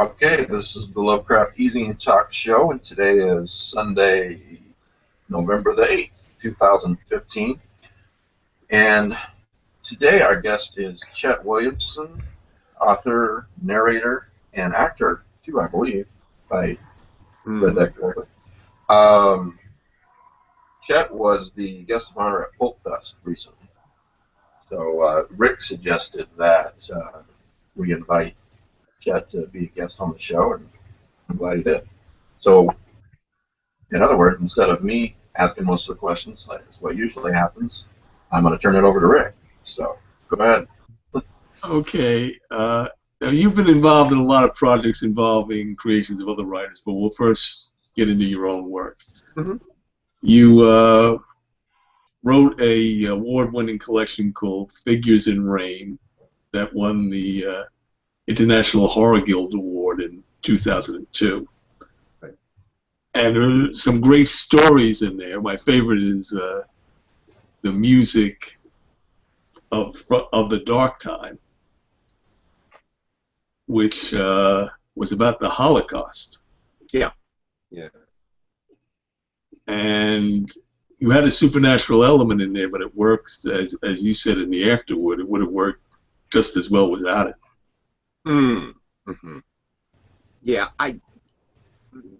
Okay, this is the Lovecraft eZine Talk Show, and today is Sunday, November the 8th, 2015. And today our guest is Chet Williamson, author, narrator, and actor, too, I believe, if I read that correctly. Chet was the guest of honor at Pulp Fest recently. So Rick suggested that we invite Chet to be a guest on the show, and I'm glad he did. So, in other words, instead of me asking most of the questions, like what usually happens, I'm going to turn it over to Rick. So, go ahead. Okay. Now you've been involved in a lot of projects involving creations of other writers, but we'll first get into your own work. Mm-hmm. You wrote a award-winning collection called Figures in Rain that won the International Horror Guild Award in 2002. Right. And there are some great stories in there. My favorite is the music of the Dark Time, which was about the Holocaust. Yeah. Yeah. And you had a supernatural element in there, but it works, as you said in the afterword, it would have worked just as well without it. Mm-hmm. Yeah,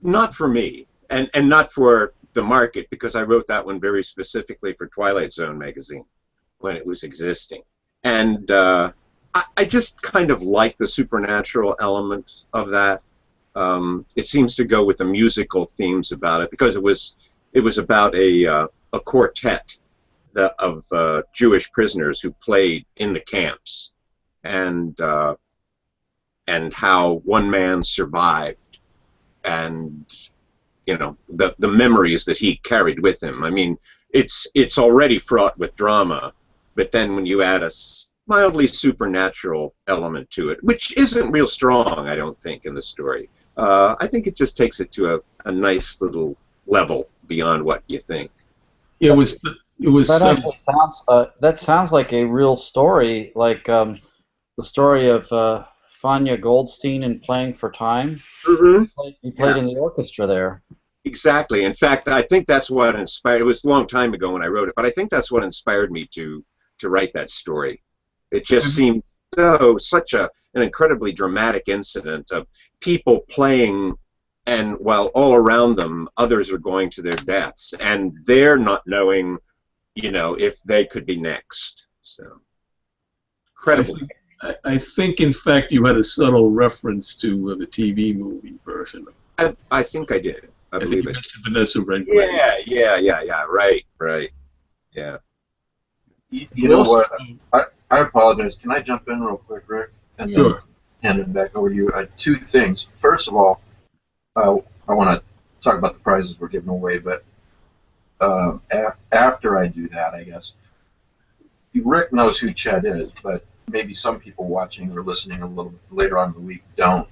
not for me, and not for the market, because I wrote that one very specifically for Twilight Zone magazine when it was existing. And I just kind of like the supernatural element of that. It seems to go with the musical themes about it, because it was about a quartet of Jewish prisoners who played in the camps, and how one man survived, and the memories that he carried with him. I mean, it's already fraught with drama, but then when you add a mildly supernatural element to it, which isn't real strong, I don't think, in the story, I think it just takes it to a nice little level beyond what you think. It was. That actually sounds. That sounds like a real story, like the story of Fania Goldstein in Playing for Time. Mm-hmm. He played in the orchestra there. Exactly. In fact, I think that's what inspired. It was a long time ago when I wrote it, but I think that's what inspired me to write that story. It just seemed such an incredibly dramatic incident of people playing, and while all around them, others are going to their deaths, and they're not knowing, if they could be next. So, incredible. I think, in fact, you had a subtle reference to the TV movie version. I think I did. I believe it. Vanessa Redgrave. Yeah. Right. Yeah. You know what? I apologize. Can I jump in real quick, Rick? And then hand it back over to you. Two things. First of all, I want to talk about the prizes we're giving away, but after I do that, I guess, Rick knows who Chet is, but maybe some people watching or listening a little bit later on in the week don't.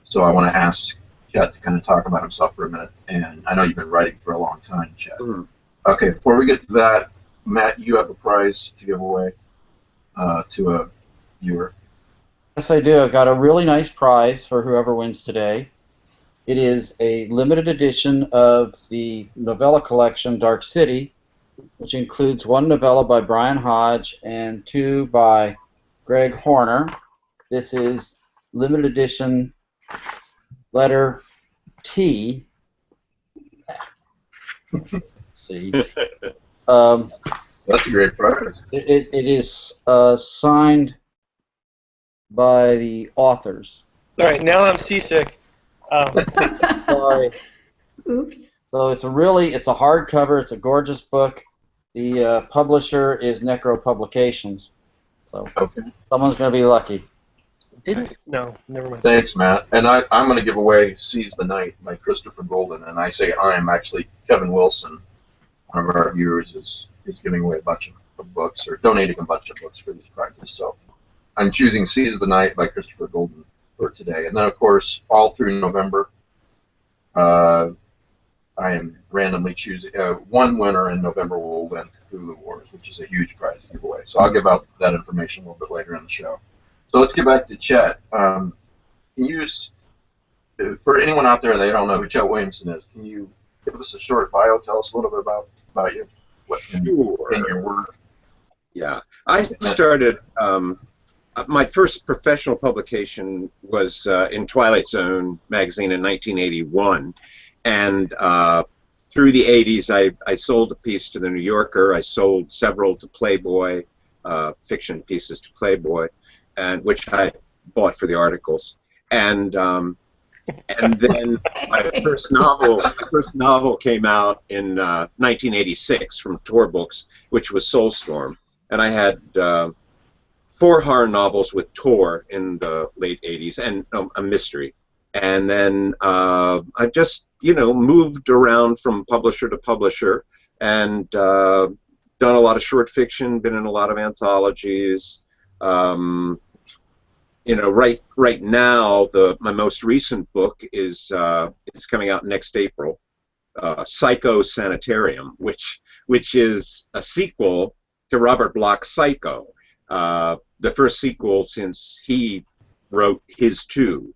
So I want to ask Chet to kind of talk about himself for a minute. And I know you've been writing for a long time, Chet. Mm-hmm. Okay, before we get to that, Matt, you have a prize to give away to a viewer. Yes, I do. I've got a really nice prize for whoever wins today. It is a limited edition of the novella collection Dark City, which includes one novella by Brian Hodge and two by Greg Horner. This is limited edition letter T. See. That's a great prize. It is signed by the authors. All right, now I'm seasick. Sorry. Oops. So it's a hardcover. It's a gorgeous book. The publisher is Necro Publications. So someone's going to be lucky. No, never mind. Thanks, Matt. And I'm going to give away Seize the Night by Christopher Golden. And I say I'm actually Kevin Wilson, one of our viewers, is giving away a bunch of books, or donating a bunch of books for these prizes. So I'm choosing Seize the Night by Christopher Golden for today. And then, of course, all through November, I am randomly choosing one winner in November will win Cthulhu Wars, which is a huge prize to give away. So I'll give out that information a little bit later in the show. So let's get back to Chet. Can you just for anyone out there that don't know who Chet Williamson is, can you give us a short bio? Tell us a little bit about you, what in Sure. your work. Yeah. I started, my first professional publication was in Twilight Zone magazine in 1981. And through the 80s, I sold a piece to the New Yorker. I sold several to Playboy, fiction pieces to Playboy, and which I bought for the articles. And then my first novel came out in 1986 from Tor Books, which was Soulstorm. And I had 4 horror novels with Tor in the late 80s, and a mystery. And then I've just, moved around from publisher to publisher, and done a lot of short fiction, been in a lot of anthologies. Right now, my most recent book is coming out next April, Psycho Sanitarium, which is a sequel to Robert Bloch's Psycho, the first sequel since he wrote his 2.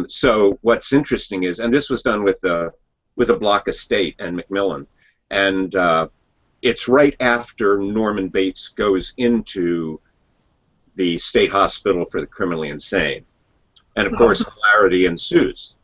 So what's interesting is, and this was done with a Bloch estate and Macmillan, and it's right after Norman Bates goes into the state hospital for the criminally insane, and of course hilarity ensues.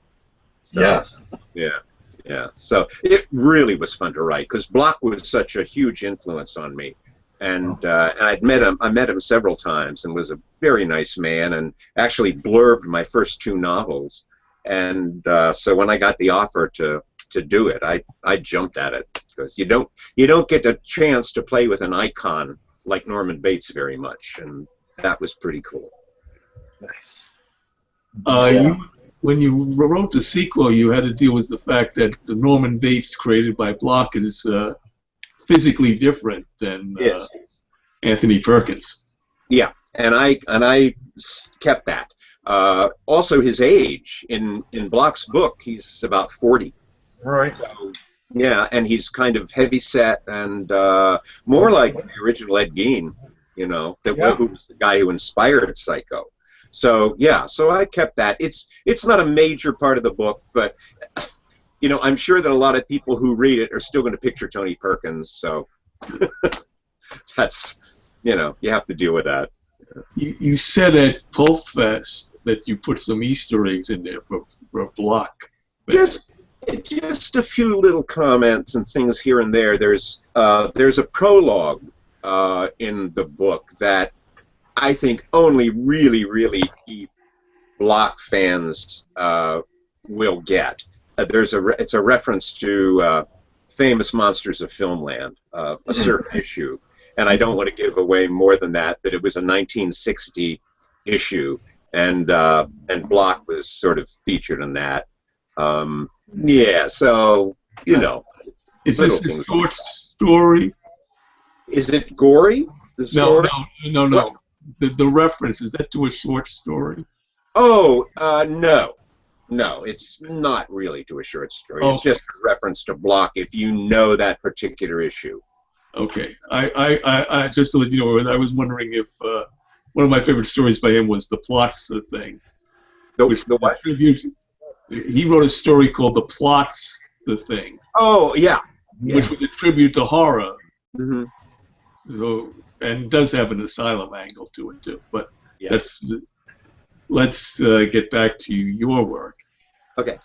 So, Yes. Yeah. So it really was fun to write because Bloch was such a huge influence on me, and I met him several times, and was a very nice man, and actually blurbed my first 2 novels. And so when I got the offer to do it, I jumped at it, because you don't get a chance to play with an icon like Norman Bates very much, and that was pretty cool. Nice. When you wrote the sequel, you had to deal with the fact that the Norman Bates created by Bloch is physically different than Yes. Anthony Perkins. Yeah, and I kept that. Also, his age in Bloch's book, he's about 40. Right. So, yeah, and he's kind of heavy set and more like the original Ed Gein, who was the guy who inspired Psycho. So yeah, so I kept that. It's not a major part of the book, but I'm sure that a lot of people who read it are still going to picture Tony Perkins. So that's you have to deal with that. You said at Pulp Fest that you put some Easter eggs in there for Bloch. Just a few little comments and things here and there. There's a prologue in the book that I think only really, really deep Bloch fans will get. It's a reference to Famous Monsters of Filmland, a certain issue, and I don't want to give away more than that. But it was a 1960 issue, and Bloch was sort of featured in that. Yeah, so Is this a short story? Is it gory? The story? No. What? The reference, is that to a short story? Oh, no, it's not really to a short story. Oh. It's just a reference to Bloch if you know that particular issue. Okay, I just to let you know, I was wondering if one of my favorite stories by him was The Plots the Thing. The what? He wrote a story called The Plots the Thing. Oh, yeah. Which was a tribute to horror. Mm-hmm. So, and does have an asylum angle to it too. But Yeah. let's get back to your work. Okay.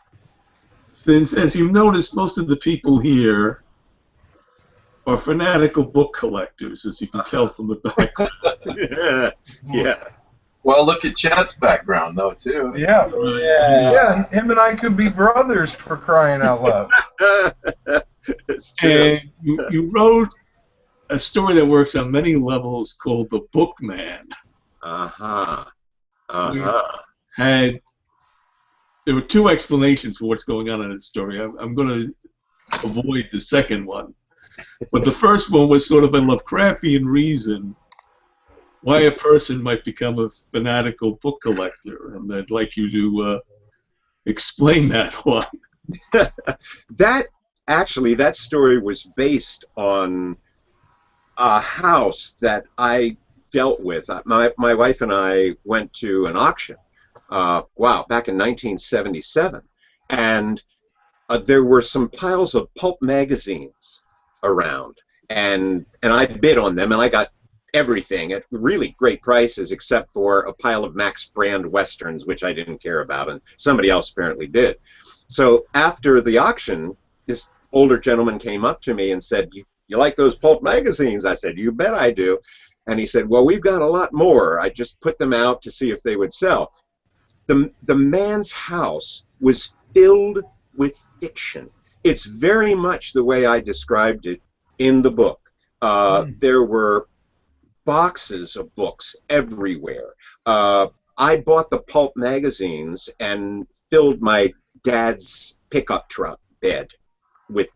Since, as you noticed, most of the people here are fanatical book collectors, as you can tell from the background. Yeah. Well, look at Chet's background, though, too. Yeah. Yeah, him and I could be brothers, for crying out loud. It's true. And you wrote a story that works on many levels called The Bookman. Uh-huh. There were 2 explanations for what's going on in the story. I'm going to avoid the second one. But the first one was sort of a Lovecraftian reason why a person might become a fanatical book collector. And I'd like you to explain that one. That story was based on a house that I dealt with. My wife and I went to an auction wow, back in 1977. And there were some piles of pulp magazines around, and I bid on them, and I got everything at really great prices, except for a pile of Max Brand Westerns, which I didn't care about, and somebody else apparently did. So after the auction, this older gentleman came up to me and said, you like those pulp magazines? I said, you bet I do. And he said, well, we've got a lot more. I just put them out to see if they would sell. The man's house was filled with fiction. It's very much the way I described it in the book. There were boxes of books everywhere. I bought the pulp magazines and filled my dad's pickup truck bed with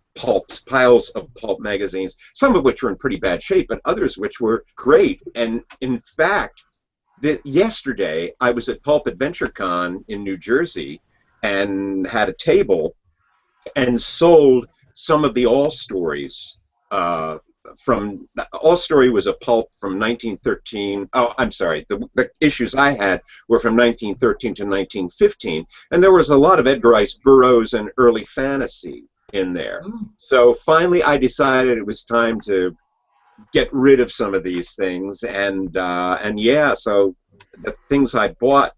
piles of pulp magazines, some of which were in pretty bad shape, but others which were great. And in fact, yesterday I was at Pulp Adventure Con in New Jersey and had a table and sold some of the All Stories. From All Story was a pulp from 1913. Oh, I'm sorry. The issues I had were from 1913 to 1915, and there was a lot of Edgar Rice Burroughs and early fantasy in there. So finally, I decided it was time to get rid of some of these things, and yeah, so the things I bought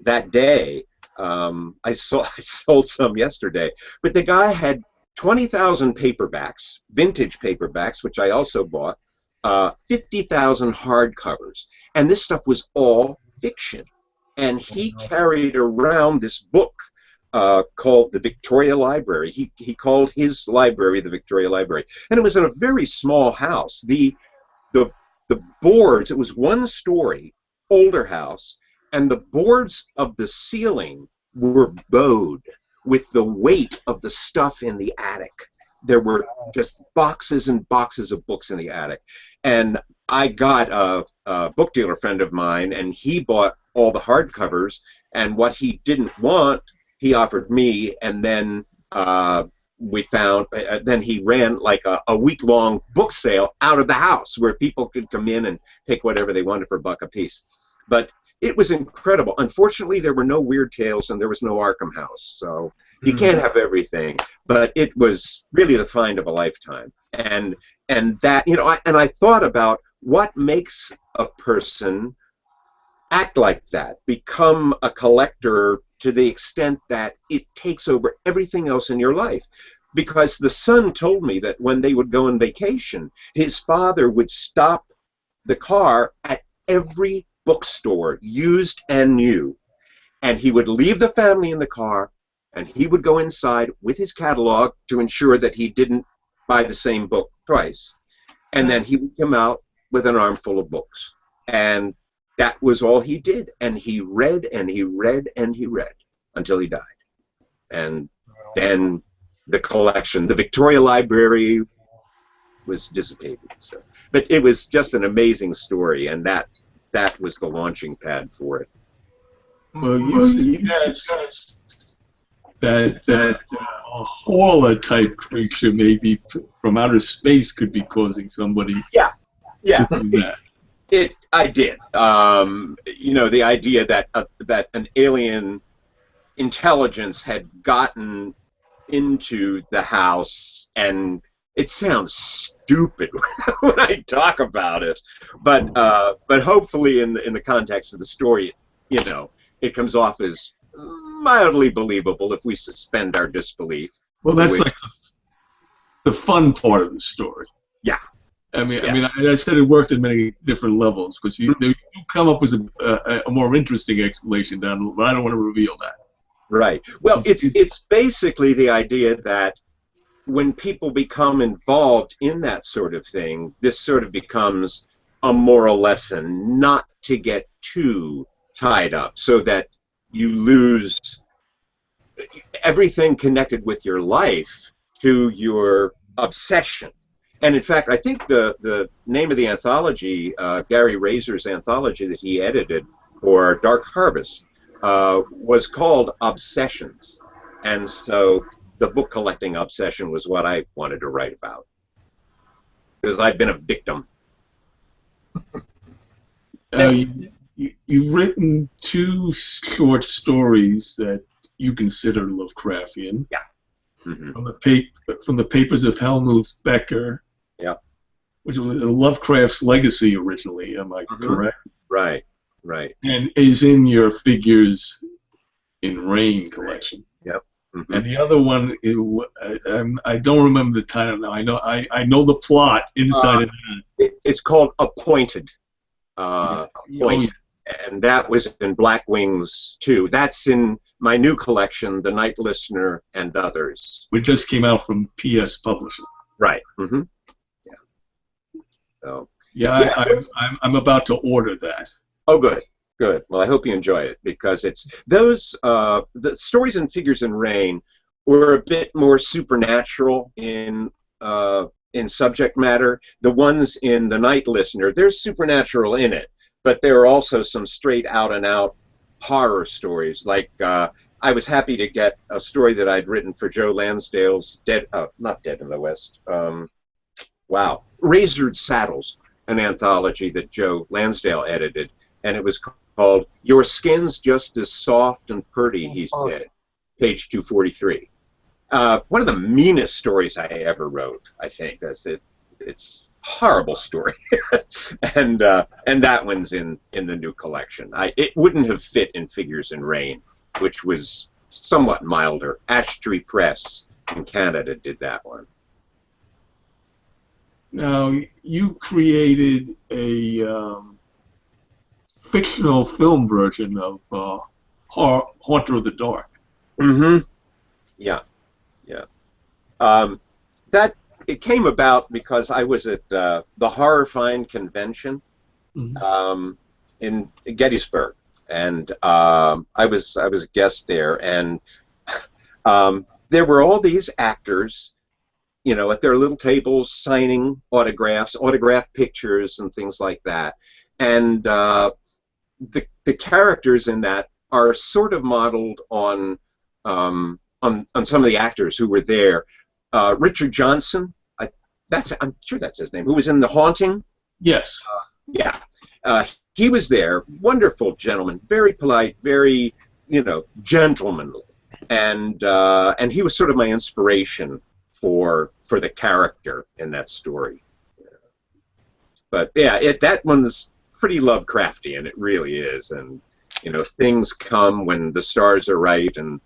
that day, I sold some yesterday. But the guy had 20,000 paperbacks, vintage paperbacks, which I also bought, 50,000 hardcovers, and this stuff was all fiction. And he carried around this book called the Victoria Library. He called his library the Victoria Library, and it was in a very small house. The boards, it was one story, older house, and the boards of the ceiling were bowed with the weight of the stuff in the attic. There were just boxes and boxes of books in the attic. And I got a book dealer friend of mine, and he bought all the hardcovers, and what he didn't want, he offered me, and then we found, then he ran like a week-long book sale out of the house where people could come in and pick whatever they wanted for $1 a piece. But it was incredible. Unfortunately, there were no Weird Tales and there was no Arkham House, so you can't have everything. But it was really the find of a lifetime, and that, you know, and I thought about what makes a person act like that, become a collector to the extent that it takes over everything else in your life. Because the son told me that when they would go on vacation, his father would stop the car at every bookstore, used and new, and he would leave the family in the car, and he would go inside with his catalog to ensure that he didn't buy the same book twice, and then he would come out with an armful of books, and that was all he did. And he read and he read and he read until he died. And then the collection, the Victoria Library, was dissipated. So, but it was just an amazing story, and that was the launching pad for it. Well, you said that a hauler type creature, maybe from outer space, could be causing somebody. Yeah. To do that. I did. You know, the idea that that an alien intelligence had gotten into the house, and it sounds stupid when I talk about it, but hopefully in the context of the story, you know, it comes off as mildly believable if we suspend our disbelief. Well, that's like the fun part of the story. Yeah. I mean, I said it worked at many different levels, because you come up with a more interesting explanation down, but I don't want to reveal that. Right. Well, it's basically the idea that when people become involved in that sort of thing, this sort of becomes a moral lesson not to get too tied up, so that you lose everything connected with your life to your obsession. And in fact, I think the name of the anthology, Gary Razor's anthology that he edited for Dark Harvest, was called Obsessions. And so the book collecting obsession was what I wanted to write about, because I'd been a victim. You you've written 2 short stories that you consider Lovecraftian. Yeah. Mm-hmm. From the papers of Helmuth Becker. Yeah. Which was Lovecraft's Legacy originally. Am I correct? Right. Right. And is in your Figures in Rain collection. Yep. Mm-hmm. And the other one, I don't remember the title now. I know the plot inside of that. It's called Appointed. Appointed. And that was in Black Wings 2. That's in my new collection, The Night Listener and Others. Which just came out from PS Publishing. Right. Mm-hmm. Yeah. So. Yeah, I'm about to order that. Oh, good. Good. Well, I hope you enjoy it, because it's those the stories in Figures in Rain were a bit more supernatural in subject matter. The ones in The Night Listener, there's supernatural in it, but there are also some straight out and out horror stories. Like I was happy to get a story that I'd written for Joe Lansdale's not Dead in the West. Wow, Razored Saddles, an anthology that Joe Lansdale edited, and it was called Your Skin's Just as Soft and Purty, He Said, page 243. One of the meanest stories I ever wrote, I think. That's it. It's a horrible story, and that one's in the new collection. It wouldn't have fit in Figures in Rain, which was somewhat milder. Ash Tree Press in Canada did that one. Now, you created a fictional film version of Haunter of the Dark. Mm-hmm. Yeah. Yeah. That it came about because I was at the Horror Find convention in Gettysburg, and I was a guest there, and there were all these actors, you know, at their little tables signing autographs, autograph pictures, and things like that, and the characters in that are sort of modeled on some of the actors who were there. Richard Johnson, I'm sure that's his name, who was in The Haunting. Yes. Yeah. He was there. Wonderful gentleman, very polite, very, gentlemanly, and he was sort of my inspiration for the character in that story. But yeah, that one's pretty Lovecraftian. It really is, and things come when the stars are right, and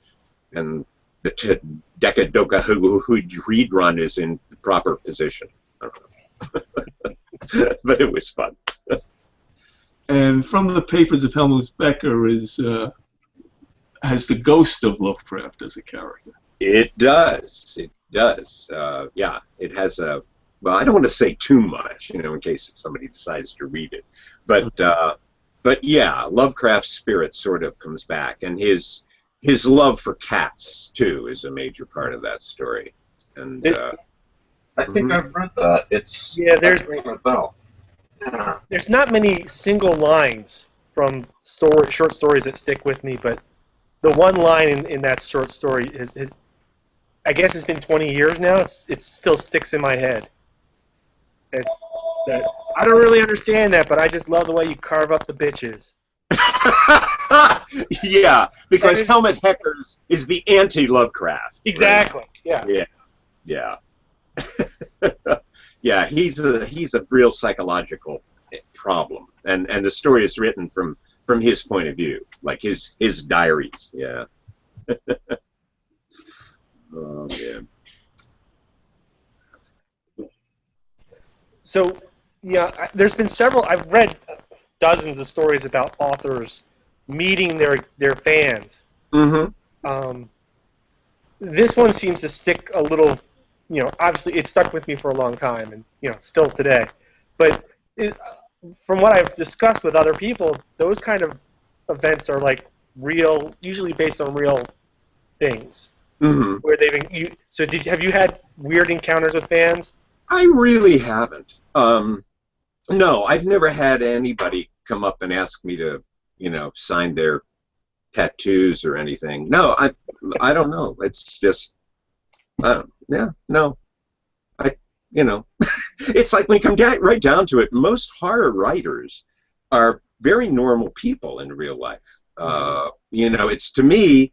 the Decadocahood run is in the proper position. I don't know. But it was fun. And from the papers of Helmuth Becker has the ghost of Lovecraft as a character. It does. It does. Yeah, it has a. Well, I don't want to say too much, in case somebody decides to read it. But yeah, Lovecraft's spirit sort of comes back, and his love for cats too is a major part of that story. And I think I've read that. It's there's ringing a bell. Yeah. There's not many single lines from short stories that stick with me, but the one line in that short story is I guess it's been 20 years now. It still sticks in my head. It's that I don't really understand that, but I just love the way you carve up the bitches. Yeah, because Helmut Heckers is the anti-Lovecraft. Exactly. Right? Yeah. Yeah. Yeah, he's a real psychological problem, and the story is written from his point of view, like his diaries. Yeah. Oh man. So yeah, there's been several. I've read dozens of stories about authors meeting their fans. Mm-hmm. This one seems to stick a little. Obviously it stuck with me for a long time, and still today. But from what I've discussed with other people, those kind of events are like real, usually based on real things. Mm-hmm. Where have you had weird encounters with fans? I really haven't. No, I've never had anybody come up and ask me to, sign their tattoos or anything. No, I don't know. It's just, yeah, no. It's like when you come right down to it, most horror writers are very normal people in real life. You know, it's, to me,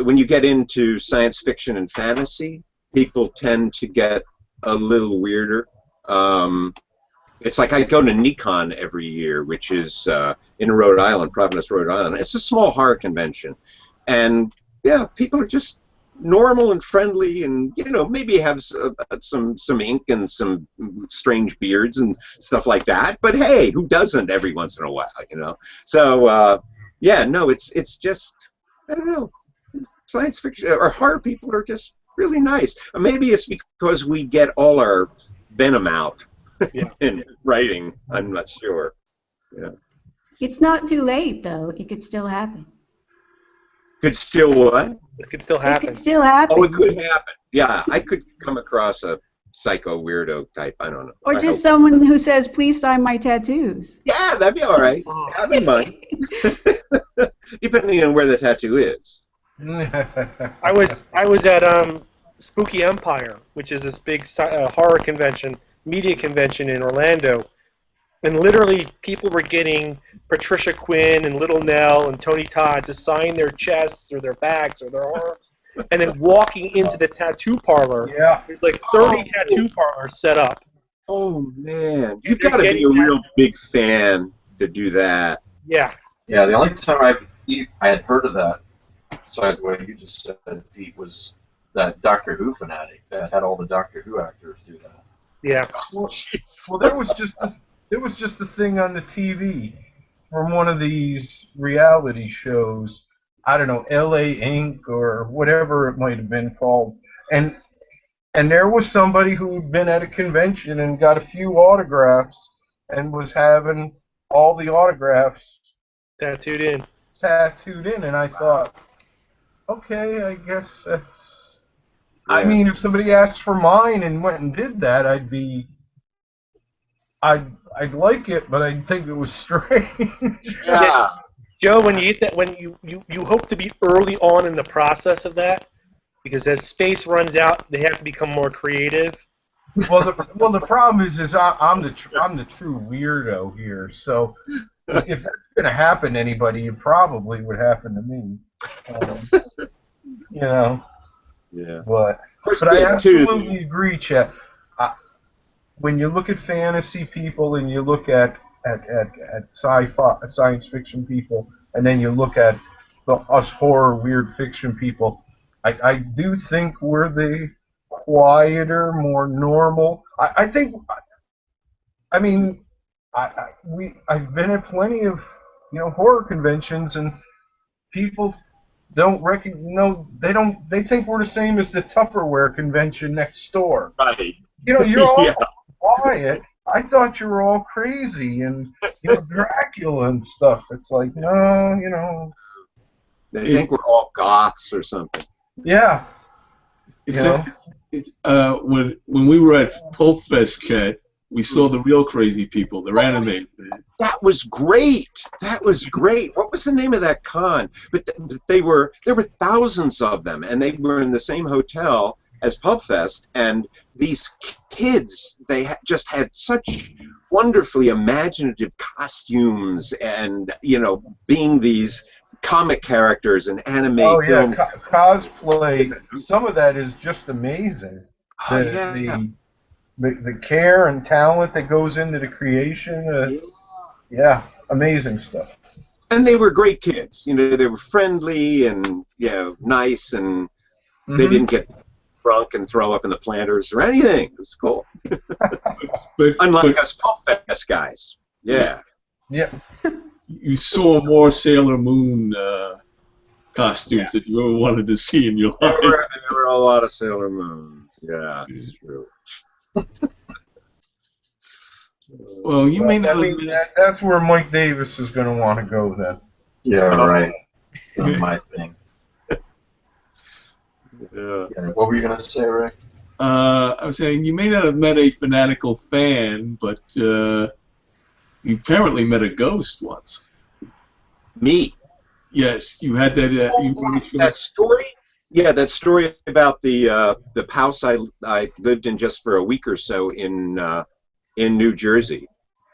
when you get into science fiction and fantasy, people tend to get a little weirder. It's like I go to Nikon every year, which is in Rhode Island, Providence, Rhode Island. It's a small horror convention. And, yeah, people are just normal and friendly, and, you know, maybe have some ink and some strange beards and stuff like that. But, hey, who doesn't every once in a while, you know? So, yeah, no, it's just, I don't know, science fiction or horror people are just really nice. Maybe it's because we get all our venom out in writing. I'm not sure. Yeah. It's not too late, though. It could still happen. Could still what? It could still It happen. could still happen. Oh, it could happen. Yeah, I could come across a psycho weirdo type. I don't know. Or I just hope. someone who says, "Please sign my tattoos." Yeah, that'd be all right. Have in mind. Depending on where the tattoo is. I was at Spooky Empire, which is this big horror convention, media convention in Orlando, and literally people were getting Patricia Quinn and Little Nell and Tony Todd to sign their chests or their backs or their arms, and then walking into the tattoo parlor. Yeah. There's like 30 tattoo parlors set up. Oh man, you've got to be a real big fan to do that. Yeah. Yeah, the only time I had heard of that, besides the way you just said, Pete, was that Doctor Who fanatic that had all the Doctor Who actors do that. Yeah. Well, there was just a thing on the TV from one of these reality shows. I don't know, L.A. Inc. or whatever it might have been called, and there was somebody who had been at a convention and got a few autographs and was having all the autographs Tattooed in. and I thought, okay, I guess that's. I mean, if somebody asked for mine and went and did that, I'd like it, but I'd think it was strange. Yeah. Joe, when you get that, when you hope to be early on in the process of that, because as space runs out, they have to become more creative. Well, the problem is I'm the true weirdo here. So if that's gonna happen to anybody, it probably would happen to me. You know. Yeah. But I absolutely agree, Chet. When you look at fantasy people and you look at sci-fi, science fiction people, and then you look at us horror, weird fiction people, I do think we're the quieter, more normal. I think. I mean, I've been at plenty of horror conventions, and people don't recognize. They think we're the same as the Tupperware convention next door. Right. You're all quiet. I thought you were all crazy and Dracula and stuff. It's like, no, They think we're all goths or something. Yeah. When we were at Pulp Fest, Chet, we saw the real crazy people. They're animated. That was great. That was great. What was the name of that con? But there were thousands of them, and they were in the same hotel as Pulp Fest. And these kids, they just had such wonderfully imaginative costumes, and being these comic characters and anime film. Cosplay. Some of that is just amazing. The care and talent that goes into the creation. Amazing stuff. And they were great kids. They were friendly and nice, and they didn't get drunk and throw up in the planters or anything. It was cool. Unlike us Pulp Fest guys. Yeah. Yeah. You saw more Sailor Moon costumes that you ever wanted to see in your life. There were a lot of Sailor Moons. Yeah, it's true. Well, you may not. That's where Mike Davis is going to want to go then. Yeah, right. That's my thing. Yeah. What were you going to say, Rick? I was saying you may not have met a fanatical fan, but you apparently met a ghost once. Me? Yes, you had that. That story? Yeah, that story about the house I lived in just for a week or so in New Jersey.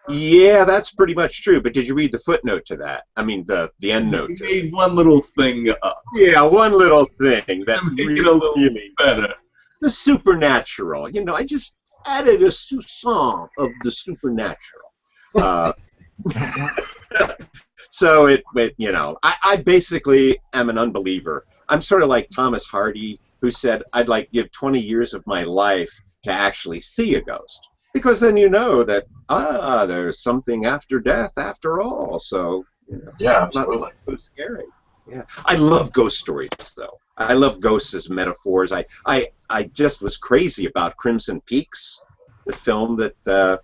Yeah, that's pretty much true. But did you read the footnote to that? I mean, the end note. You made one little thing up. Yeah, one little thing that To make it a little really better. the supernatural. You know, I just added a soupçon of the supernatural. So you know, I basically am an unbeliever. I'm sort of like Thomas Hardy, who said, I'd like give 20 years of my life to actually see a ghost. Because then you know that, there's something after death after all. So, you know, Yeah, it's not absolutely. so scary. Yeah. I love ghost stories, though. I love ghosts as metaphors. I just was crazy about Crimson Peaks, the film that Del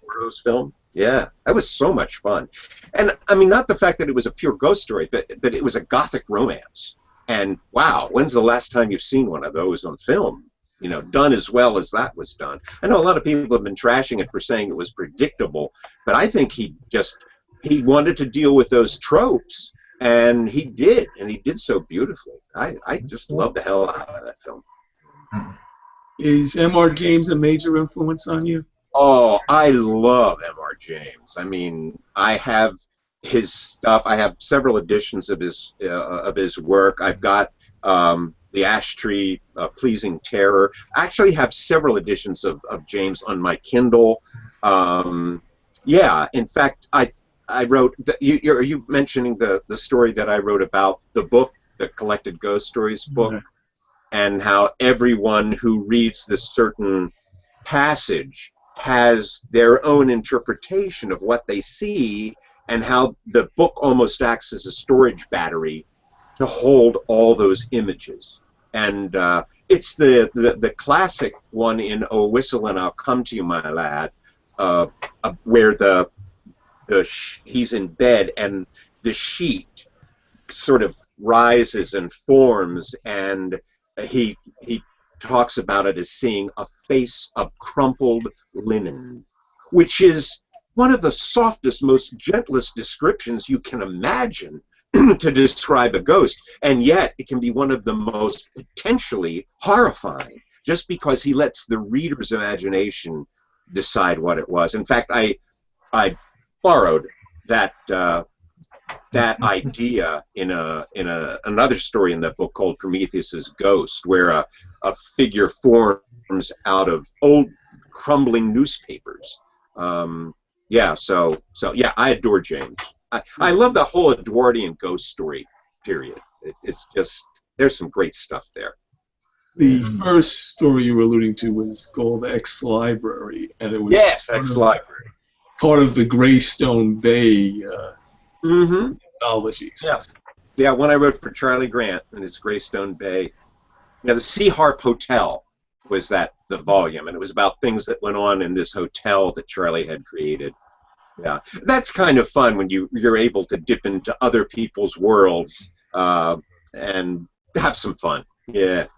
Toro's film. Yeah, that was so much fun. And I mean, not the fact that it was a pure ghost story, but it was a gothic romance. And wow, when's the last time you've seen one of those on film? You know, done as well as that was done. I know a lot of people have been trashing it for saying it was predictable, but I think he wanted to deal with those tropes, and he did so beautifully. I just love the hell out of that film. Is M.R. James a major influence on you? Oh, I love M.R. James. I mean, I have his stuff. I have several editions of his work. I've got the Ash Tree, Pleasing Terror. I actually have several editions of James on my Kindle. Yeah, in fact, I wrote. Are you mentioning the story that I wrote about the book, the Collected Ghost Stories book, and how everyone who reads this certain passage has their own interpretation of what they see, and how the book almost acts as a storage battery to hold all those images. And it's the classic one in "Oh Whistle and I'll Come to You, My Lad," where he's in bed and the sheet sort of rises and forms, and he talks about it as seeing a face of crumpled linen, which is one of the softest, most gentlest descriptions you can imagine to describe a ghost, and yet it can be one of the most potentially horrifying, just because he lets the reader's imagination decide what it was. In fact, I borrowed that idea in another story in that book called Prometheus's Ghost, where a figure forms out of old crumbling newspapers. Yeah, so yeah, I adore James. I love the whole Edwardian ghost story period. It's just, there's some great stuff there. The first story you were alluding to was called Ex-Library, and it was Ex-Library, part of the Greystone Bay anthologies. Yeah, one I wrote for Charlie Grant and his Greystone Bay. Now, the Sea Harp Hotel was the volume, and it was about things that went on in this hotel that Charlie had created. Yeah, that's kind of fun when you're able to dip into other people's worlds and have some fun. Yeah.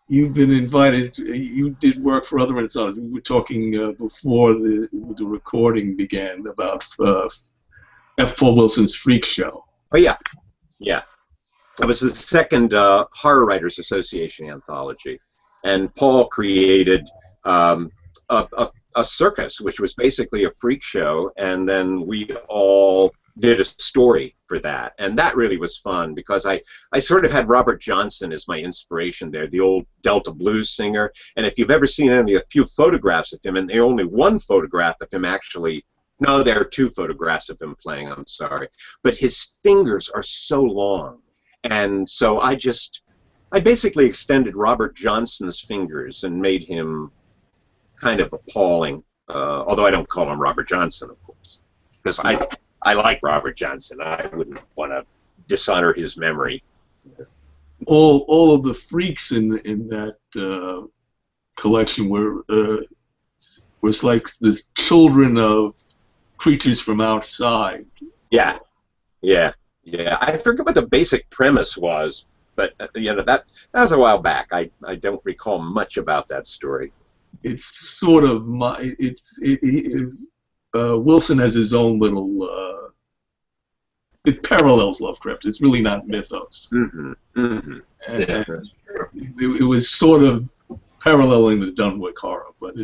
You've been invited. You did work for other anthologies. We were talking before the recording began about F. Paul Wilson's Freak Show. Oh yeah. It was the second Horror Writers Association anthology, and Paul created a circus, which was basically a freak show, and then we all did a story for that, and that really was fun because I sort of had Robert Johnson as my inspiration there, the old Delta blues singer. And if you've ever seen a few photographs of him, and there's only one photograph of him actually, no, there are two photographs of him playing, I'm sorry, but his fingers are so long, and so I basically extended Robert Johnson's fingers and made him kind of appalling, although I don't call him Robert Johnson, of course, because I like Robert Johnson. I wouldn't want to dishonor his memory. All of the freaks in that collection was like the children of creatures from outside. Yeah. I forget what the basic premise was, but that was a while back. I don't recall much about that story. It's sort of Wilson has his own little. It parallels Lovecraft. It's really not mythos. And it was sort of paralleling the Dunwich horror, but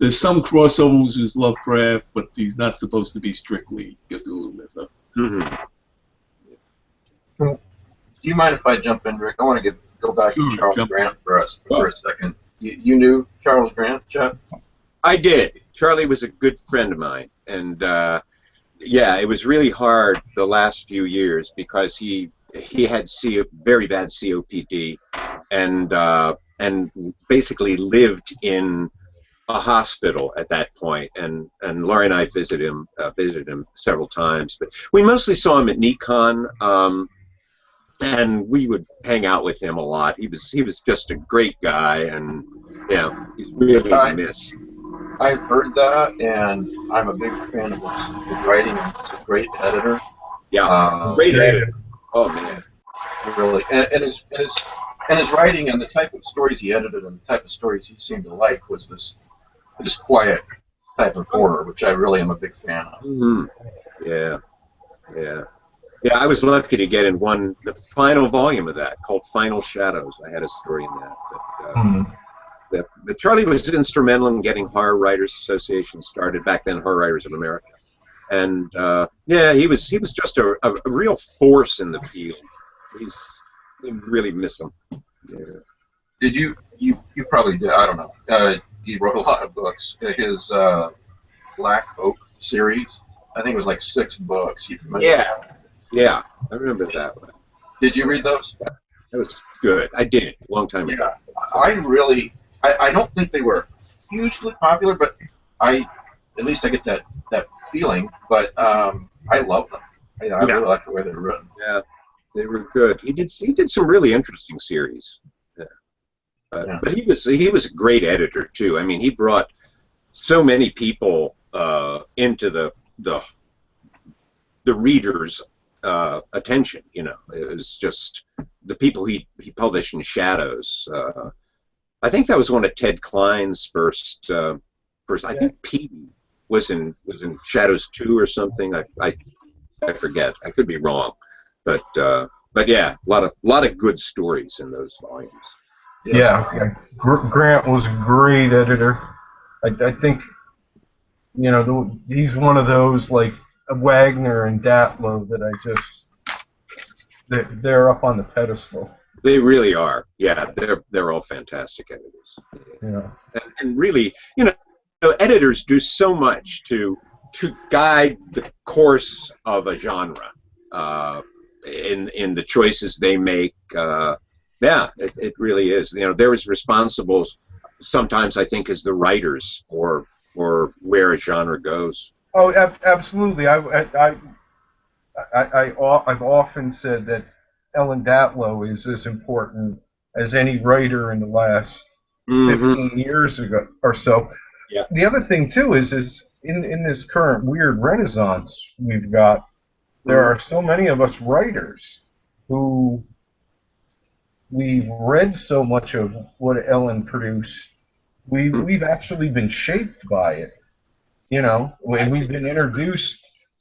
there's some crossovers with Lovecraft, but he's not supposed to be strictly Cthulhu mythos. Mm-hmm. Do you mind if I jump in, Rick? I want to go back to Charles Grant for a second. You knew Charles Grant, Chet? I did. Charlie was a good friend of mine, and yeah, it was really hard the last few years because he had very bad COPD, and basically lived in a hospital at that point. And Laurie and I visited him several times, but we mostly saw him at Nikon. And we would hang out with him a lot. He was just a great guy, and yeah, he's really missed. I've heard that, and I'm a big fan of his writing. He's a great editor. Yeah, great editor. Oh man, really. And his writing and the type of stories he edited and the type of stories he seemed to like was this quiet type of horror, which I really am a big fan of. Mm-hmm. Yeah, yeah. Yeah, I was lucky to get in the final volume of that, called Final Shadows. I had a story in that. But Charlie was instrumental in getting Horror Writers Association started, back then, Horror Writers of America. And, yeah, he was just a real force in the field. We really miss him. Yeah. Did you probably did, I don't know. He wrote a lot of books. His Black Oak series, I think it was like 6 books. Yeah, I remember that one. Did you read those? That was good. I did, a long time ago. Yeah, I don't think they were hugely popular, but at least I get that feeling. But I love them. I really like the way they're written. Yeah, they were good. He did some really interesting series. Yeah. But he was a great editor too. I mean, he brought so many people into the readers' attention. You know, it was just the people he published in Shadows. I think that was one of Ted Klein's first. I think Petey was in Shadows 2 or something. I forget. I could be wrong, but yeah, a lot of good stories in those volumes. Yes. Yeah, Grant was a great editor. I think, you know, he's one of those like Wagner and Datlow that they're up on the pedestal. They really are. Yeah, they're all fantastic editors. Yeah. And really, you know, editors do so much to guide the course of a genre in the choices they make. Yeah, it really is. You know, they're as responsible sometimes, I think, as the writers for where a genre goes. Oh, absolutely. I've often said that Ellen Datlow is as important as any writer in the last 15 years ago or so. Yeah. The other thing too is in this current weird renaissance we've got, there are so many of us writers who we've read so much of what Ellen produced. We've actually been shaped by it. You know, and we've been introduced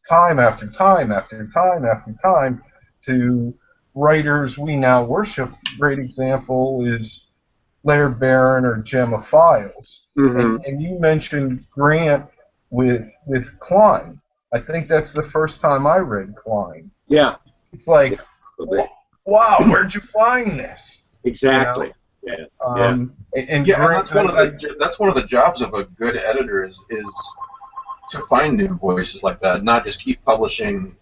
time after time after time after time to writers we now worship. A great example is Laird Barron or Gemma Files. And you mentioned Grant with Klein. I think that's the first time I read Klein. Yeah. It's like, wow, where'd you find this? Exactly. You know? Yeah. And Grant, that's one of the jobs of a good editor is to find new voices like that, not just keep publishing,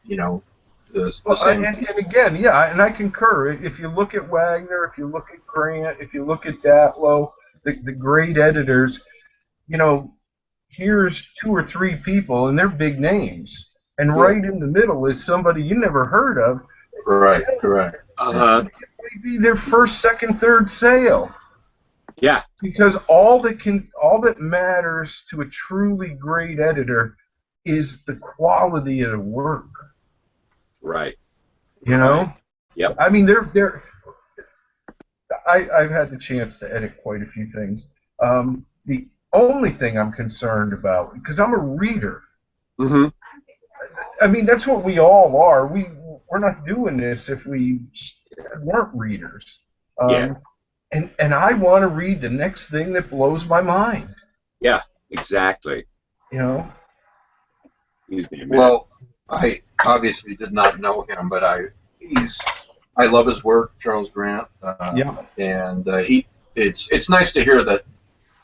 you know, the same. And again, yeah, and I concur. If you look at Wagner, if you look at Grant, if you look at Datlow, the great editors, you know, here's 2 or 3 people, and they're big names. And right in the middle is somebody you never heard of. Right, correct. Maybe their first, second, third sale. Yeah. Because all that matters to a truly great editor is the quality of the work. Right. You know? Yep. I mean, I've had the chance to edit quite a few things. The only thing I'm concerned about, because I'm a reader. I mean, that's what we all are. We're not doing this if we weren't readers. And I want to read the next thing that blows my mind. Yeah, exactly. You know. Excuse me a minute. Well, I obviously did not know him, but I love his work, Charles Grant. Yeah. And it's nice to hear that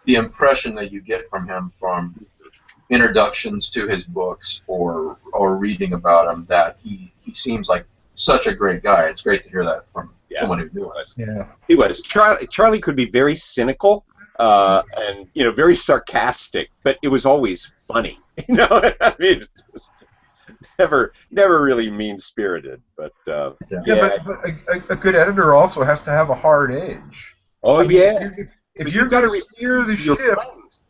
the impression that you get from him from introductions to his books or reading about him, that he seems like such a great guy. It's great to hear that from someone who knew him. Yeah. He was. Charlie could be very cynical and very sarcastic, but it was always funny. I mean, it was never really mean spirited. But But a good editor also has to have a hard edge. Oh, I mean, yeah. If you're going to steer the your ship, friends.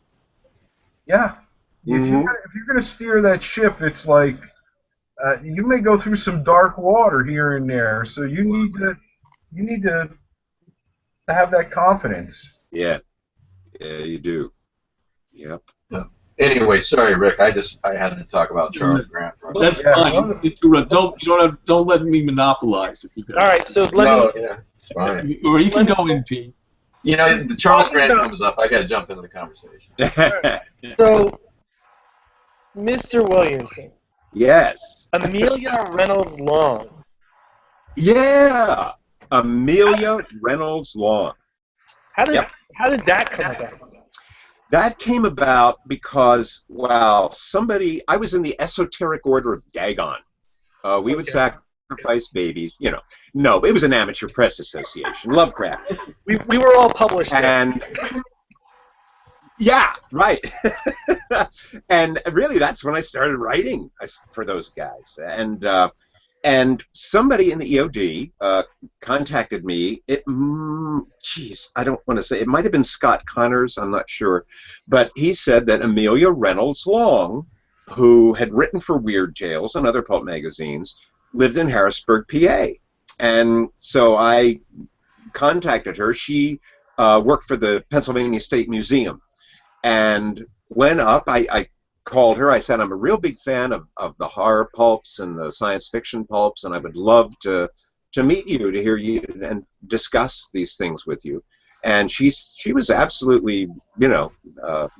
yeah. Mhm. If you're going to steer that ship, it's like you may go through some dark water here and there. So you need to have that confidence. Yeah, you do. Yep. Anyway, sorry, Rick. I had to talk about Charles Grant. That's fine. Don't let me monopolize it. All right, so it's fine. Or you can go in, Pete. The Charles Grant comes up. I got to jump into the conversation. So, Mr. Williamson. Yes. Amelia Reynolds Long. Yeah. Amelia Reynolds Long. How did that come about? That came about because, I was in the esoteric order of Dagon. We would sacrifice babies, No, it was an amateur press association, Lovecraft. We were all published. And yeah, right. And really, that's when I started writing for those guys. And somebody in the EOD contacted me. I don't want to say. It might have been Scott Connors. I'm not sure. But he said that Amelia Reynolds Long, who had written for Weird Tales and other pulp magazines, lived in Harrisburg, PA. And so I contacted her. She worked for the Pennsylvania State Museum. And went up, I called her. I said, I'm a real big fan of the horror pulps and the science fiction pulps, and I would love to meet you, to hear you and discuss these things with you. And she was absolutely,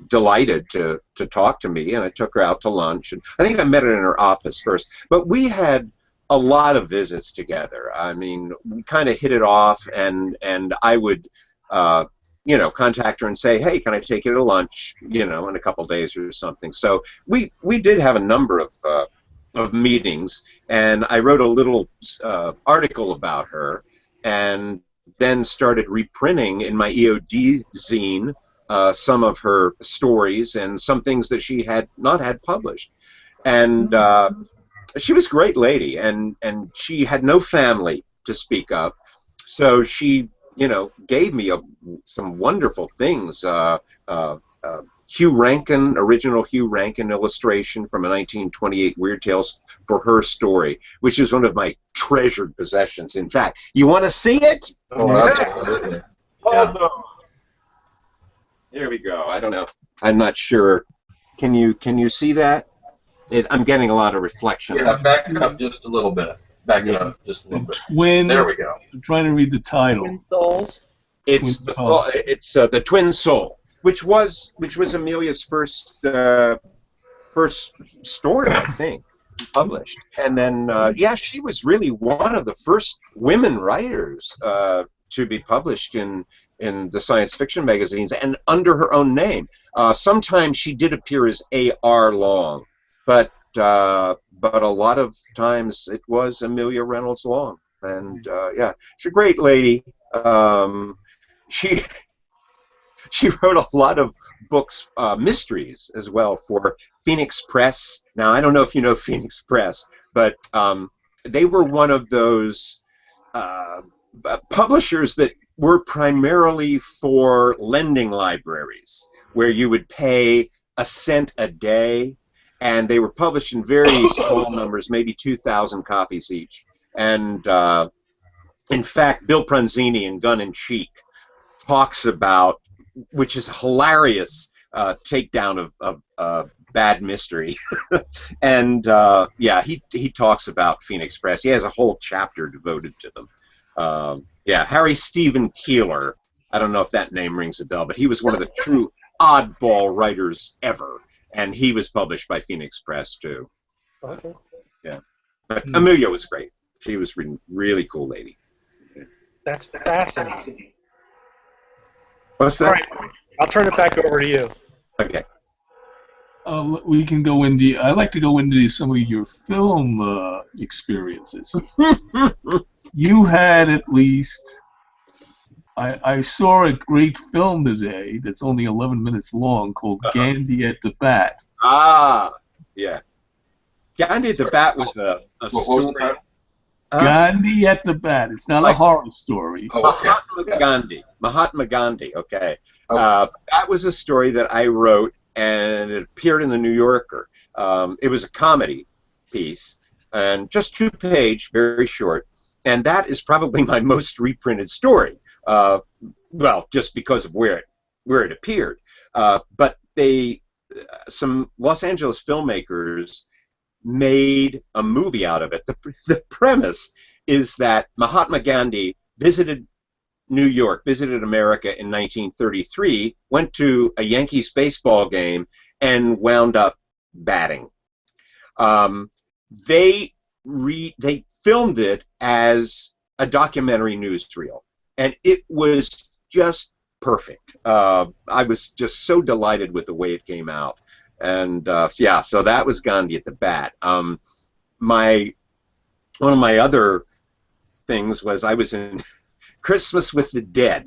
delighted to talk to me, and I took her out to lunch. And I think I met her in her office first. But we had a lot of visits together. I mean, we kind of hit it off, and I would contact her and say, hey, can I take you to lunch, in a couple days or something. So we did have a number of meetings, and I wrote a little article about her, and then started reprinting in my EOD zine some of her stories and some things that she had not had published. And she was a great lady, and she had no family to speak of, so she gave me some wonderful things. Hugh Rankin, original Hugh Rankin illustration from a 1928 Weird Tales for her story, which is one of my treasured possessions. In fact, you want to see it? Oh, absolutely. Hold on. There we go. I don't know. I'm not sure. Can you see that? I'm getting a lot of reflection. Yeah, back it up just a little bit. Back it up just a little bit. Twin. There we go. I'm trying to read the title. Twin Souls. It's the Twin Soul, which was Amelia's first story, I think, published. And then she was really one of the first women writers to be published in the science fiction magazines, and under her own name. Sometimes she did appear as A.R. Long, but a lot of times it was Amelia Reynolds Long. And she's a great lady. She wrote a lot of books, mysteries as well, for Phoenix Press. Now, I don't know if you know Phoenix Press, but they were one of those publishers that were primarily for lending libraries, where you would pay a cent a day, and they were published in very small numbers, maybe 2,000 copies each. And in fact, Bill Pranzini in Gun and Cheek talks about, which is a hilarious takedown of bad mystery, and he talks about Phoenix Press. He has a whole chapter devoted to them. Harry Stephen Keeler. I don't know if that name rings a bell, but he was one of the true oddball writers ever, and he was published by Phoenix Press too. Okay. Yeah, but Amelia was great. She was a really cool lady. That's fascinating. What's that? All right, I'll turn it back over to you. Okay. We can go into. I like to go into some of your film experiences. You had at least. I saw a great film today that's only 11 minutes long called Gandhi at the Bat. Ah, yeah. Gandhi at the Bat was a What was story. the title? Gandhi at the Bat. It's not a horror story. Oh, okay. Mahatma Gandhi. Okay. Okay. That was a story that I wrote, and it appeared in the New Yorker. It was a comedy piece, and just 2-page, very short. And that is probably my most reprinted story. Well, just because of where it appeared. But some Los Angeles filmmakers made a movie out of it. The premise is that Mahatma Gandhi visited New York, visited America in 1933, went to a Yankees baseball game, and wound up batting. They filmed it as a documentary newsreel, and it was just perfect. I was just so delighted with the way it came out. And yeah, so that was Gandhi at the Bat. One of my other things was I was in Christmas with the Dead,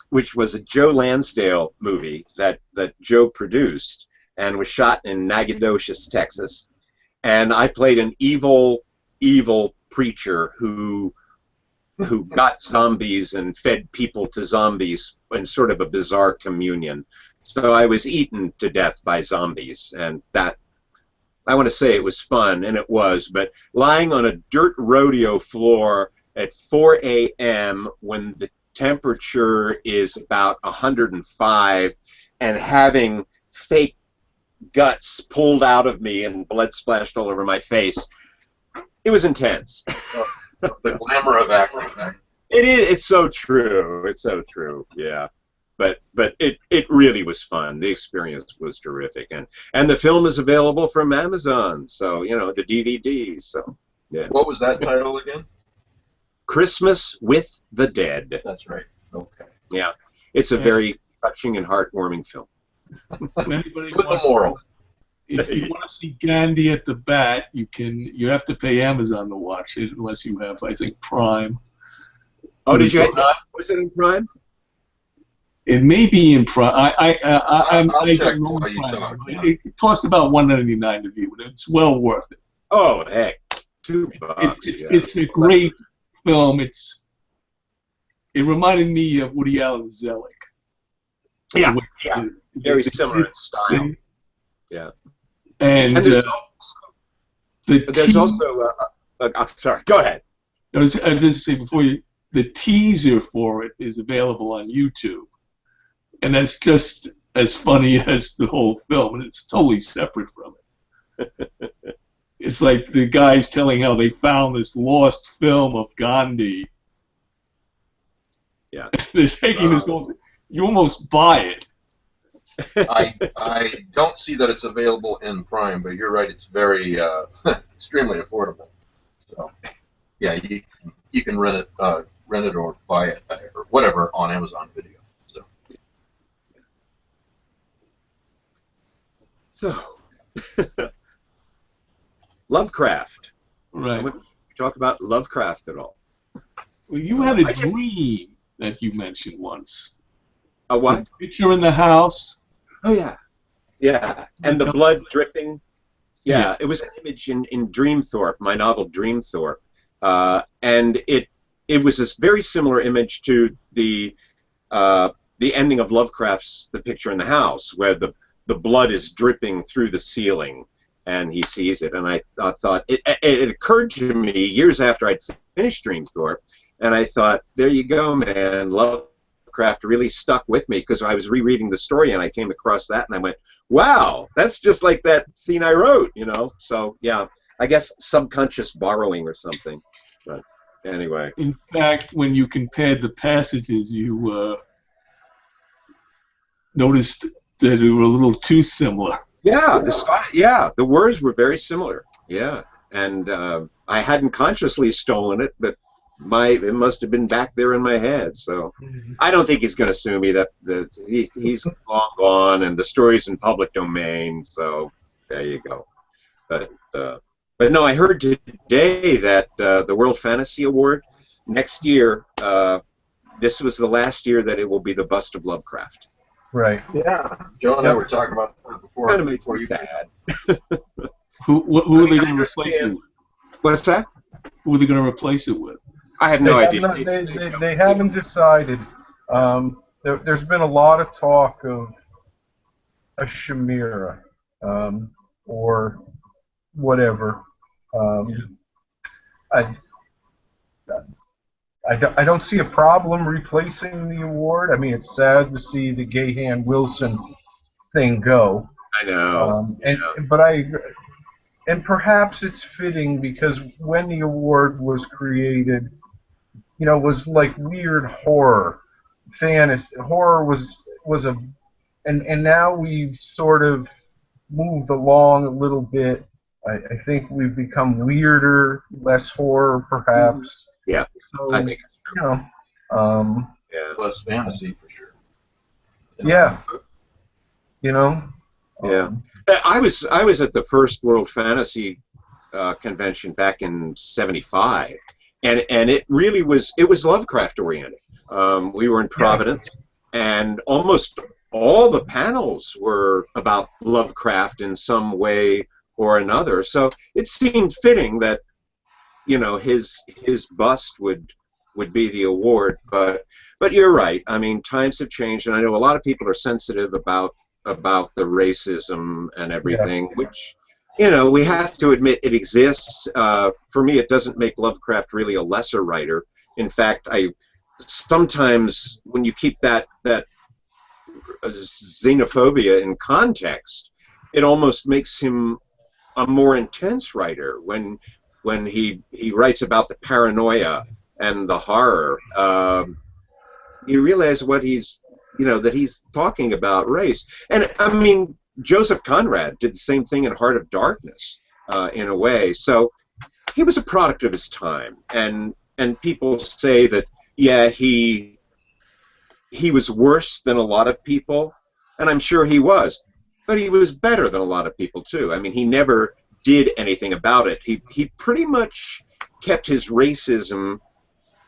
which was a Joe Lansdale movie that Joe produced and was shot in Nacogdoches, Texas. And I played an evil preacher who got zombies and fed people to zombies in sort of a bizarre communion. So I was eaten to death by zombies, and that, I want to say it was fun, and it was, but lying on a dirt rodeo floor at 4 a.m. when the temperature is about 105 and having fake guts pulled out of me and blood splashed all over my face, it was intense. The glamour of acting. It is. It's so true. It's so true. Yeah. But it really was fun. The experience was terrific, and the film is available from Amazon. So the DVD. So yeah. What was that title again? Christmas with the Dead. That's right. Okay. Yeah, it's a very touching and heartwarming film. Anybody With wants a moral. If you want to see Gandhi at the Bat, you have to pay Amazon to watch it unless you have, I think, Prime. Oh, did you? Was it in Prime? It may be in Prime. I check don't know while you Prime. talk. It costs about $1.99 to view it. It's well worth it. Oh heck, $2. It's a great film. It reminded me of Woody Allen's Zelig. Yeah, very similar in style. Yeah, and there's also sorry, go ahead. I was just say before the teaser for it is available on YouTube, and that's just as funny as the whole film, and it's totally separate from it. It's like the guys telling how they found this lost film of Gandhi. Yeah, they're taking this home. You almost buy it. I don't see that it's available in Prime, but you're right. It's very extremely affordable. So yeah, you can rent it or buy it or whatever on Amazon Video. So Lovecraft. Right. We talk about Lovecraft at all? Well, you had a dream that you mentioned once. A what? A picture in the house. Oh yeah, yeah, and the blood dripping. Yeah, it was an image in Dreamthorpe, my novel Dreamthorpe, and it was a very similar image to the ending of Lovecraft's The Picture in the House, where the blood is dripping through the ceiling, and he sees it. And I thought it occurred to me years after I'd finished Dreamthorpe, and I thought, there you go, man, Lovecraft really stuck with me, because I was rereading the story and I came across that and I went, wow, that's just like that scene I wrote, So yeah, I guess subconscious borrowing or something. But anyway. In fact, when you compared the passages, you noticed they were a little too similar. Yeah, the words were very similar. Yeah, and I hadn't consciously stolen it, but it must have been back there in my head. So I don't think he's going to sue me. He's long gone, and the story's in public domain. So there you go. But no, I heard today that the World Fantasy Award next year. This was the last year that it will be the bust of Lovecraft. Right. Yeah. Joe and I were talking about that before. Kind of makes me sad. Who are they going to replace it with? What's that? Who are they going to replace it with? I have no idea. They haven't decided. There's been a lot of talk of a chimera or whatever. I don't see a problem replacing the award. I mean, it's sad to see the Gahan Wilson thing go. I know. But I agree. And perhaps it's fitting because when the award was created, you know, it was like weird horror, fantasy. Horror was a, and now we've sort of moved along a little bit. I think we've become weirder, less horror, perhaps. Yeah, so, I think it's true. You know, less fantasy for sure. Yeah. You know. Yeah. I was at the first World Fantasy convention back in '75, and it really was Lovecraft oriented. We were in Providence, and almost all the panels were about Lovecraft in some way or another. So it seemed fitting that, you know, his bust would be the award. But you're right. I mean, times have changed, and I know a lot of people are sensitive about the racism and everything, which, you know, we have to admit it exists. For me, it doesn't make Lovecraft really a lesser writer. In fact, sometimes when you keep that xenophobia in context, it almost makes him a more intense writer when he writes about the paranoia and the horror. You realize what that he's talking about race. And I mean, Joseph Conrad did the same thing in Heart of Darkness, in a way. So he was a product of his time, and people say that he was worse than a lot of people, and I'm sure he was, but he was better than a lot of people too. I mean, he never did anything about it. He pretty much kept his racism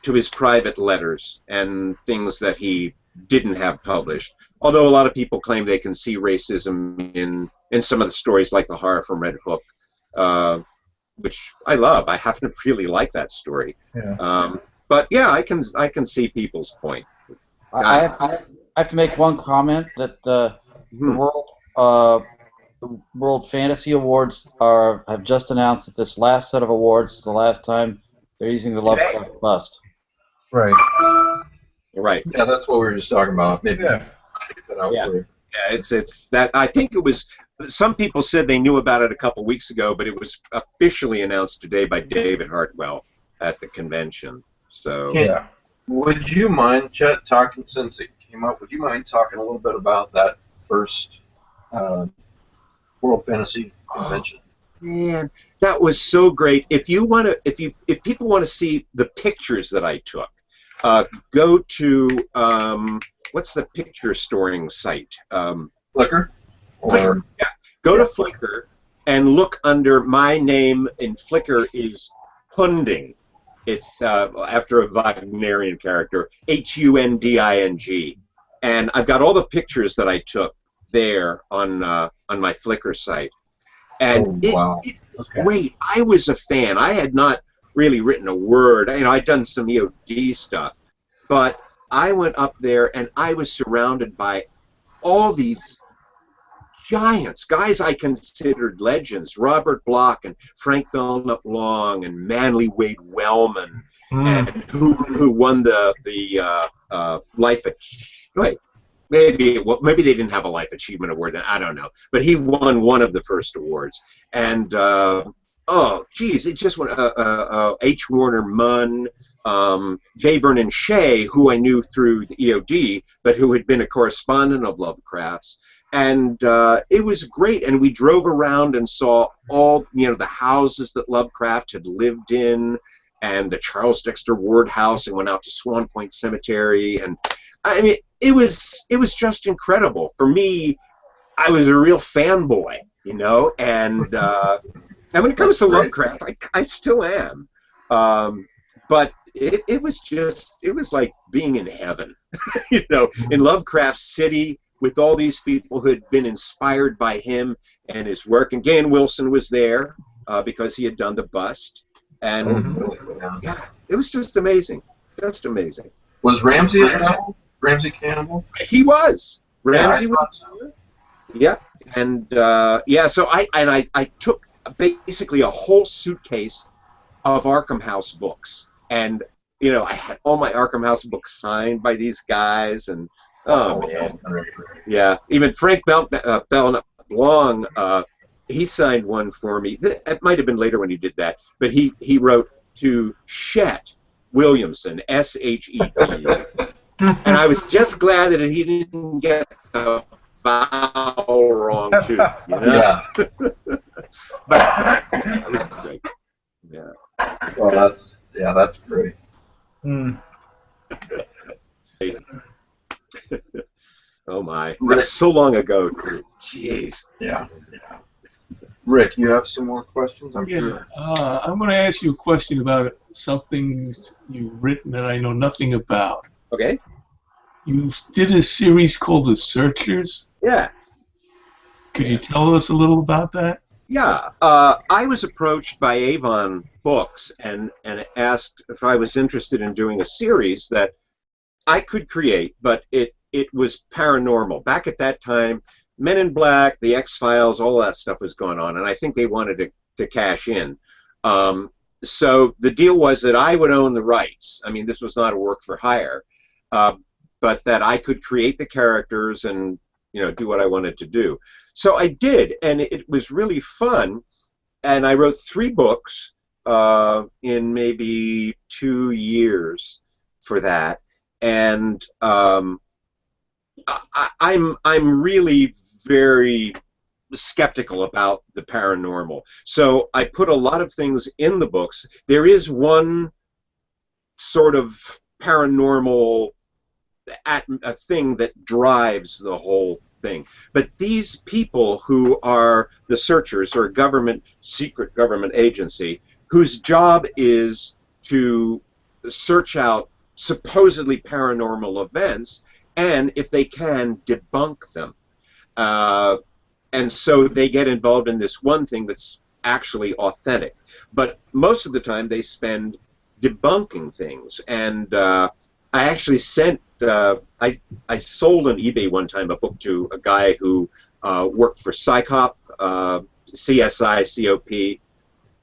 to his private letters and things that he didn't have published. Although a lot of people claim they can see racism in some of the stories, like The Horror from Red Hook, which I love. I happen to really like that story. Yeah. But yeah, I can see people's point. I have to make one comment that the World Fantasy Awards have just announced that this last set of awards is the last time they're using the Lovecraft bust. Right. Right. Yeah, that's what we were just talking about. Maybe. Yeah, it's that. I think it was. Some people said they knew about it a couple weeks ago, but it was officially announced today by David Hartwell at the convention. So. Yeah. Would you mind, Chet, talking, since it came up? Would you mind talking a little bit about that first World Fantasy convention? Man, that was so great. If people want to see the pictures that I took, go to what's the picture storing site? Flickr. Flickr. Yeah. Go to Flickr and look under my name in Flickr is Hunding. It's after a Wagnerian character, Hunding, and I've got all the pictures that I took there on my Flickr site. And it's great. I was a fan. I had not really written a word. You know, I'd done some EOD stuff, but I went up there and I was surrounded by all these giants, guys I considered legends, Robert Bloch and Frank Belknap Long and Manly Wade Wellman, and who won the Life Wait. Maybe they didn't have a Life Achievement Award, I don't know. But he won one of the first awards. And, oh, geez, it just went, H. Warner Munn, J. Vernon Shea, who I knew through the EOD, but who had been a correspondent of Lovecraft's, And it was great. And we drove around and saw all, the houses that Lovecraft had lived in, and the Charles Dexter Ward house, and went out to Swan Point Cemetery. And I mean, it was just incredible. For me, I was a real fanboy, and when it comes to Lovecraft, I still am. But it was like being in heaven, in Lovecraft City, with all these people who had been inspired by him and his work. And Gahan Wilson was there because he had done the bust. And yeah, it was just amazing. Just amazing. Was Ramsey at that? Ramsey Campbell? He was. Ramsey yeah, was. Yeah. And so I took basically a whole suitcase of Arkham House books. And, I had all my Arkham House books signed by these guys. And, oh man. Yeah. Even Frank Blanc, he signed one for me. It might have been later when he did that. But he wrote to Chet Williamson, S-H-E-T. And I was just glad that he didn't get the vowel wrong, too. Yeah. But it was great. Yeah. Well, that's great. Oh my! That's so long ago. Jeez. Yeah. Rick, you have some more questions? I'm sure. I'm going to ask you a question about something you've written that I know nothing about. Okay. You did a series called The Searchers. Yeah. Could you tell us a little about that? Yeah. I was approached by Avon Books and asked if I was interested in doing a series that I could create, but it was paranormal. Back at that time, Men in Black, The X-Files, all that stuff was going on, and I think they wanted to cash in. So the deal was that I would own the rights. I mean, this was not a work for hire, but that I could create the characters and do what I wanted to do. So I did, and it was really fun. And I wrote 3 books in maybe 2 years for that. And I'm really very skeptical about the paranormal. So I put a lot of things in the books. There is one sort of paranormal a thing that drives the whole thing. But these people who are the Searchers, or a secret government agency, whose job is to search out supposedly paranormal events, and if they can, debunk them. And so they get involved in this one thing that's actually authentic. But most of the time they spend debunking things. And I actually sent, I sold on eBay one time a book to a guy who worked for CSICOP, CSICOP,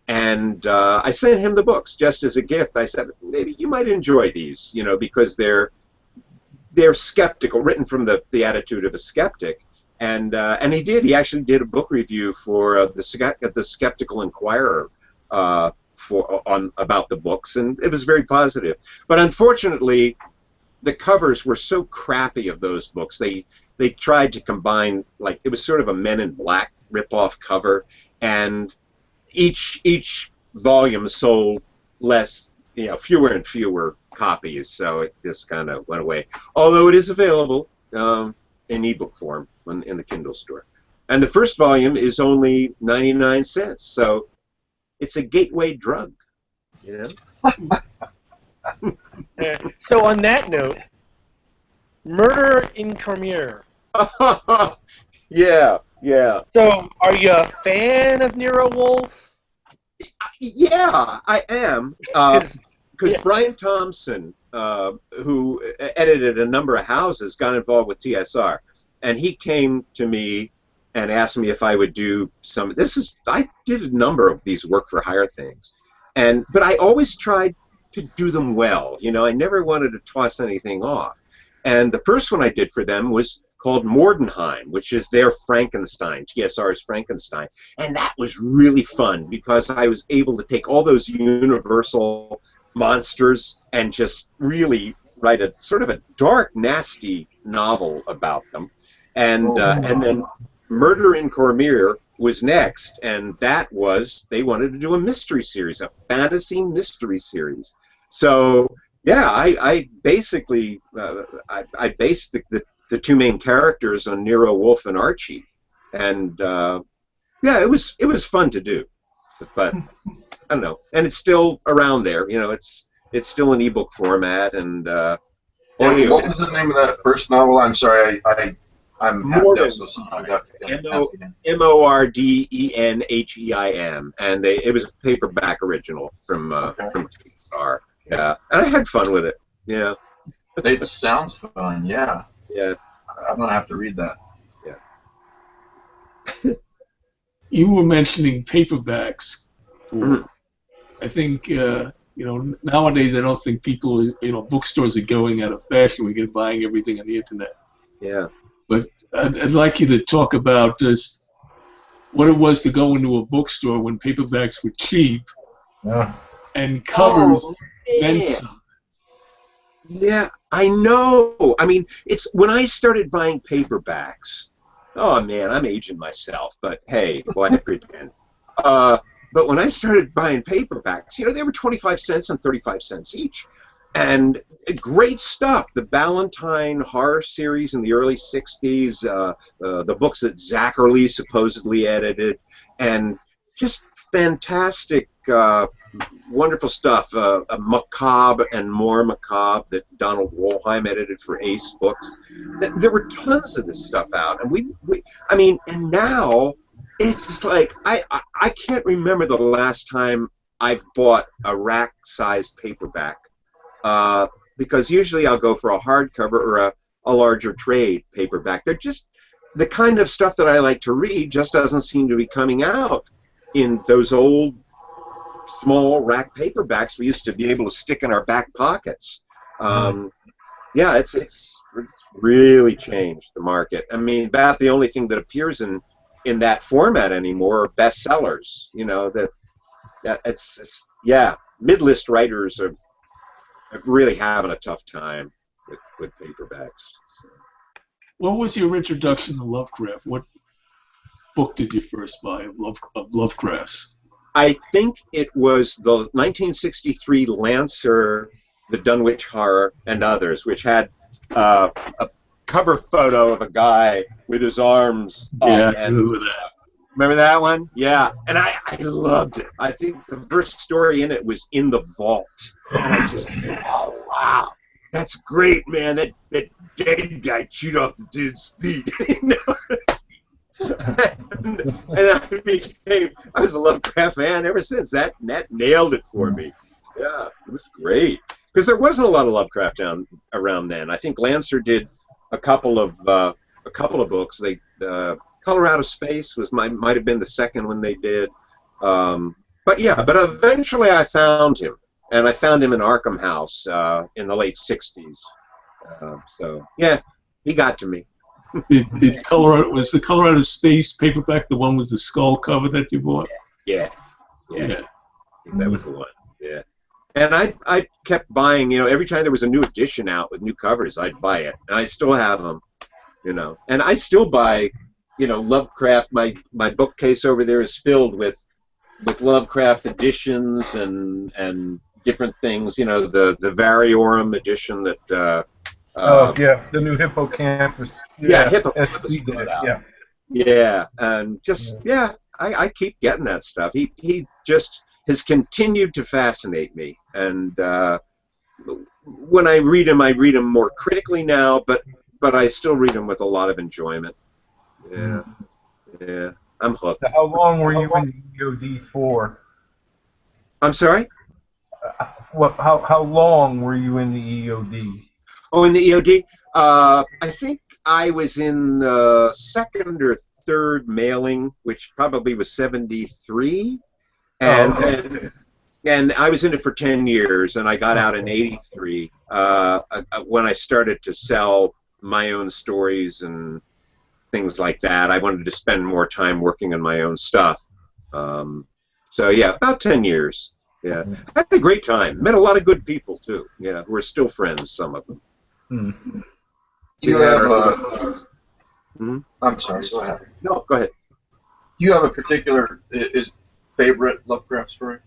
and I sent him the books just as a gift. I said, maybe you might enjoy these, because they're skeptical, written from the attitude of a skeptic. And he did. He actually did a book review for the Skeptical Inquirer about the books, and it was very positive. But unfortunately, the covers were so crappy of those books. They tried to combine, like, it was sort of a Men in Black ripoff cover, and each volume sold less, fewer and fewer copies. So it just kind of went away. Although it is available in ebook form in the Kindle store. And the first volume is only 99 cents, so it's a gateway drug, So on that note, Murder in Cormier. Yeah. So are you a fan of Nero Wolfe? Yeah, I am. Because Brian Thompson, who edited a number of houses, got involved with TSR, and he came to me and asked me if I would do some. I did a number of these work for hire things, but I always tried to do them well. I never wanted to toss anything off. And the first one I did for them was called Mordenheim, which is their Frankenstein, TSR's Frankenstein. And that was really fun because I was able to take all those universal monsters and just really write a sort of a dark, nasty novel about them. and then Murder in Cormier was next, and that was, they wanted to do a mystery series, a fantasy mystery series. So yeah, I basically I based the two main characters on Nero, Wolfe, and Archie, and yeah, it was fun to do, but I don't know, and it's still around there. You know, it's still in ebook format, and And what was the name of that first novel? I'm sorry, I'm half deaf, so sometimes I have to Mordenheim, and it was a paperback original from Star. Yeah, and I had fun with it. Yeah, It sounds fun. Yeah, yeah, I'm gonna have to read that. yeah. You were mentioning paperbacks. Mhm. I think nowadays I don't think people, bookstores are going out of fashion. We're buying everything on the internet. Yeah. But I'd like you to talk about just what it was to go into a bookstore when paperbacks were cheap and covers meant something. Yeah, I know. I mean, it's when I started buying paperbacks. Oh man, I'm aging myself, but hey, why pretend? But when I started buying paperbacks, they were 25 cents and 35 cents each. And great stuff. The Ballantine horror series in the early 60s, the books that Zachary supposedly edited, and just fantastic, wonderful stuff. Macabre and More Macabre that Donald Wollheim edited for Ace Books. There were tons of this stuff out. And and now it's just like, I can't remember the last time I've bought a rack-sized paperback. Because usually I'll go for a hardcover or a larger trade paperback. They're just the kind of stuff that I like to read just doesn't seem to be coming out in those old small rack paperbacks we used to be able to stick in our back pockets. Yeah, it's really changed the market. I mean, about the only thing that appears in that format anymore are bestsellers. Mid-list writers are really having a tough time with paperbacks. So. What was your introduction to Lovecraft? What book did you first buy of Lovecraft's? I think it was the 1963 Lancer, The Dunwich Horror, and Others, which had a cover photo of a guy with his arms up. Yeah, I remember that. Remember that one? Yeah, and I loved it. I think the first story in it was In the Vault, and I just, oh wow, that's great, man. That dead guy chewed off the dude's feet. and I was a Lovecraft fan ever since. That nailed it for me. Yeah, it was great because there wasn't a lot of Lovecraft around then. I think Lancer did a couple of books. They Colorado Space might have been the second one they did. But eventually I found him, and I found him in Arkham House in the late 60s. So yeah, he got to me. Was the Colorado Space paperback the one with the skull cover that you bought? Yeah. That was the one. Yeah. And I kept buying, every time there was a new edition out with new covers, I'd buy it. And I still have them, And I still buy, Lovecraft. My bookcase over there is filled with Lovecraft editions and different things. The Variorum edition that. The new Hippocampus. Yeah, Hippocampus put it out. Yeah. Yeah, and just I keep getting that stuff. He just has continued to fascinate me, and when I read him more critically now, but I still read him with a lot of enjoyment. Yeah, I'm hooked. How long were you in the EOD for? I'm sorry? How long were you in the EOD? Oh, in the EOD? I think I was in the second or third mailing, which probably was 73. And I was in it for 10 years, and I got out in 83 when I started to sell my own stories and things like that. I wanted to spend more time working on my own stuff. So, yeah, about 10 years. Yeah. I had a great time. Met a lot of good people, too, who are still friends, some of them. You have I'm sorry. Go ahead. No, go ahead. Do you have a particular favorite Lovecraft story?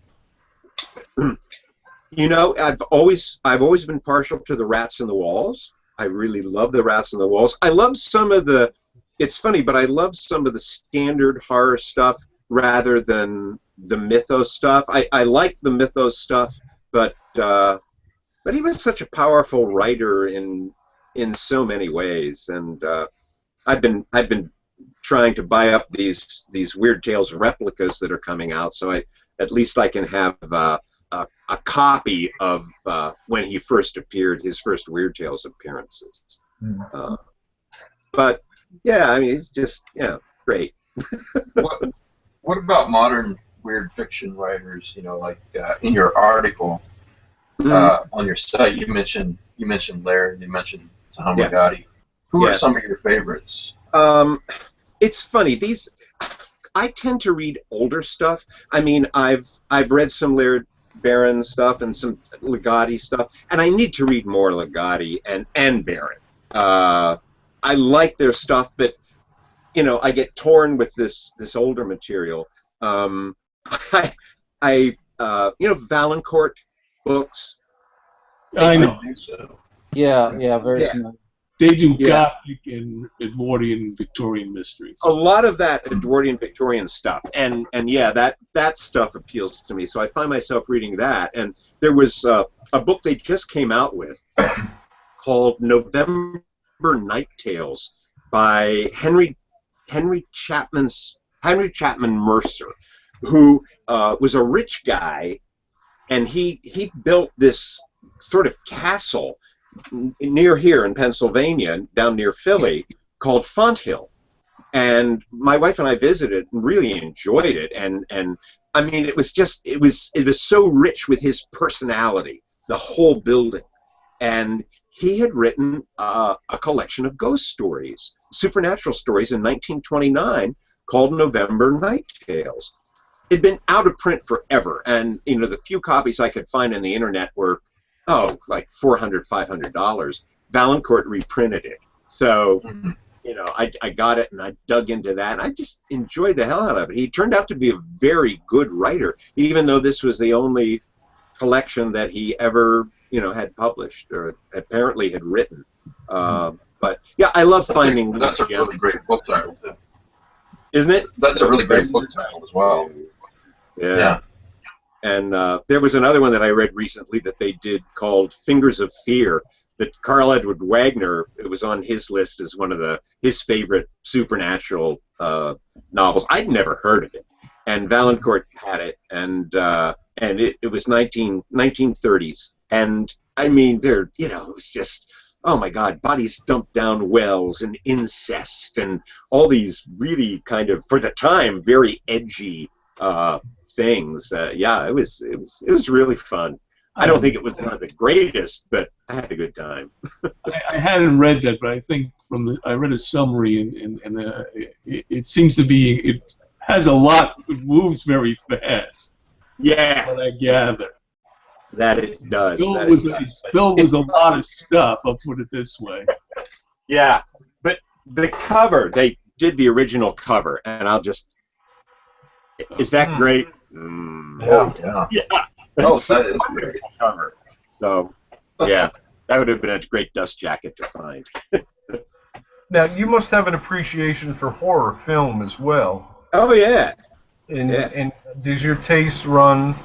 You know, I've always been partial to the Rats in the Walls. I really love the Rats in the Walls. I love some of the. It's funny, but I love some of the standard horror stuff rather than the mythos stuff. I like the mythos stuff, but he was such a powerful writer in so many ways, and I've been trying to buy up these Weird Tales replicas that are coming out, so at least I can have a copy of when he first appeared, his first Weird Tales appearances. But yeah, I mean, it's just great. What about modern weird fiction writers? You know, like in your article on your site, you mentioned Laird, you mentioned Tamagotchi. Who are some of your favorites? It's funny. I tend to read older stuff. I mean, I've read some Laird Barron stuff and some Ligotti stuff, and I need to read more Ligotti and Barron. I like their stuff, but you know, I get torn with this older material. You know, Valancourt books. I know. Yeah, very familiar. They do Gothic and Edwardian Victorian mysteries. A lot of that Edwardian Victorian stuff, and yeah, that stuff appeals to me. So I find myself reading that. And there was a book they just came out with called November Night Tales by Henry Chapman Mercer, who was a rich guy, and he built this sort of castle near here in Pennsylvania, down near Philly, called Fonthill. And my wife and I visited and really enjoyed it. And I mean, it was so rich with his personality, the whole building. And he had written a collection of ghost stories, supernatural stories, in 1929 called November Night Tales. It'd been out of print forever, and you know, the few copies I could find on the internet were like $400, $500. Valancourt reprinted it, so you know, I got it and I dug into that, and I just enjoyed the hell out of it. He turned out to be a very good writer, even though this was the only collection that he ever, you know, had published or apparently had written. But yeah, I love finding. That's a really great book title, too. Isn't it? That's a really great book title as well. Yeah. And there was another one that I read recently that they did called Fingers of Fear, that Carl Edward Wagner, it was on his list as one of his favorite supernatural novels. I'd never heard of it, and Valancourt had it, and it was 1930s, and I mean, you know, it was just, oh my God, bodies dumped down wells and incest and all these really kind of, for the time, very edgy things. Yeah, it was really fun. I don't think it was one of the greatest, but I had a good time. I hadn't read that, but I think I read a summary, and it seems to be, it has a lot, it moves very fast. Yeah. What I gather. That it does. It's filled with a lot of stuff, I'll put it this way. Yeah, but the cover, they did the original cover, and is that great? Yeah. That's that is great. cover. So, yeah, that would have been a great dust jacket to find. Now, you must have an appreciation for horror film as well. Oh, yeah. And does your taste run,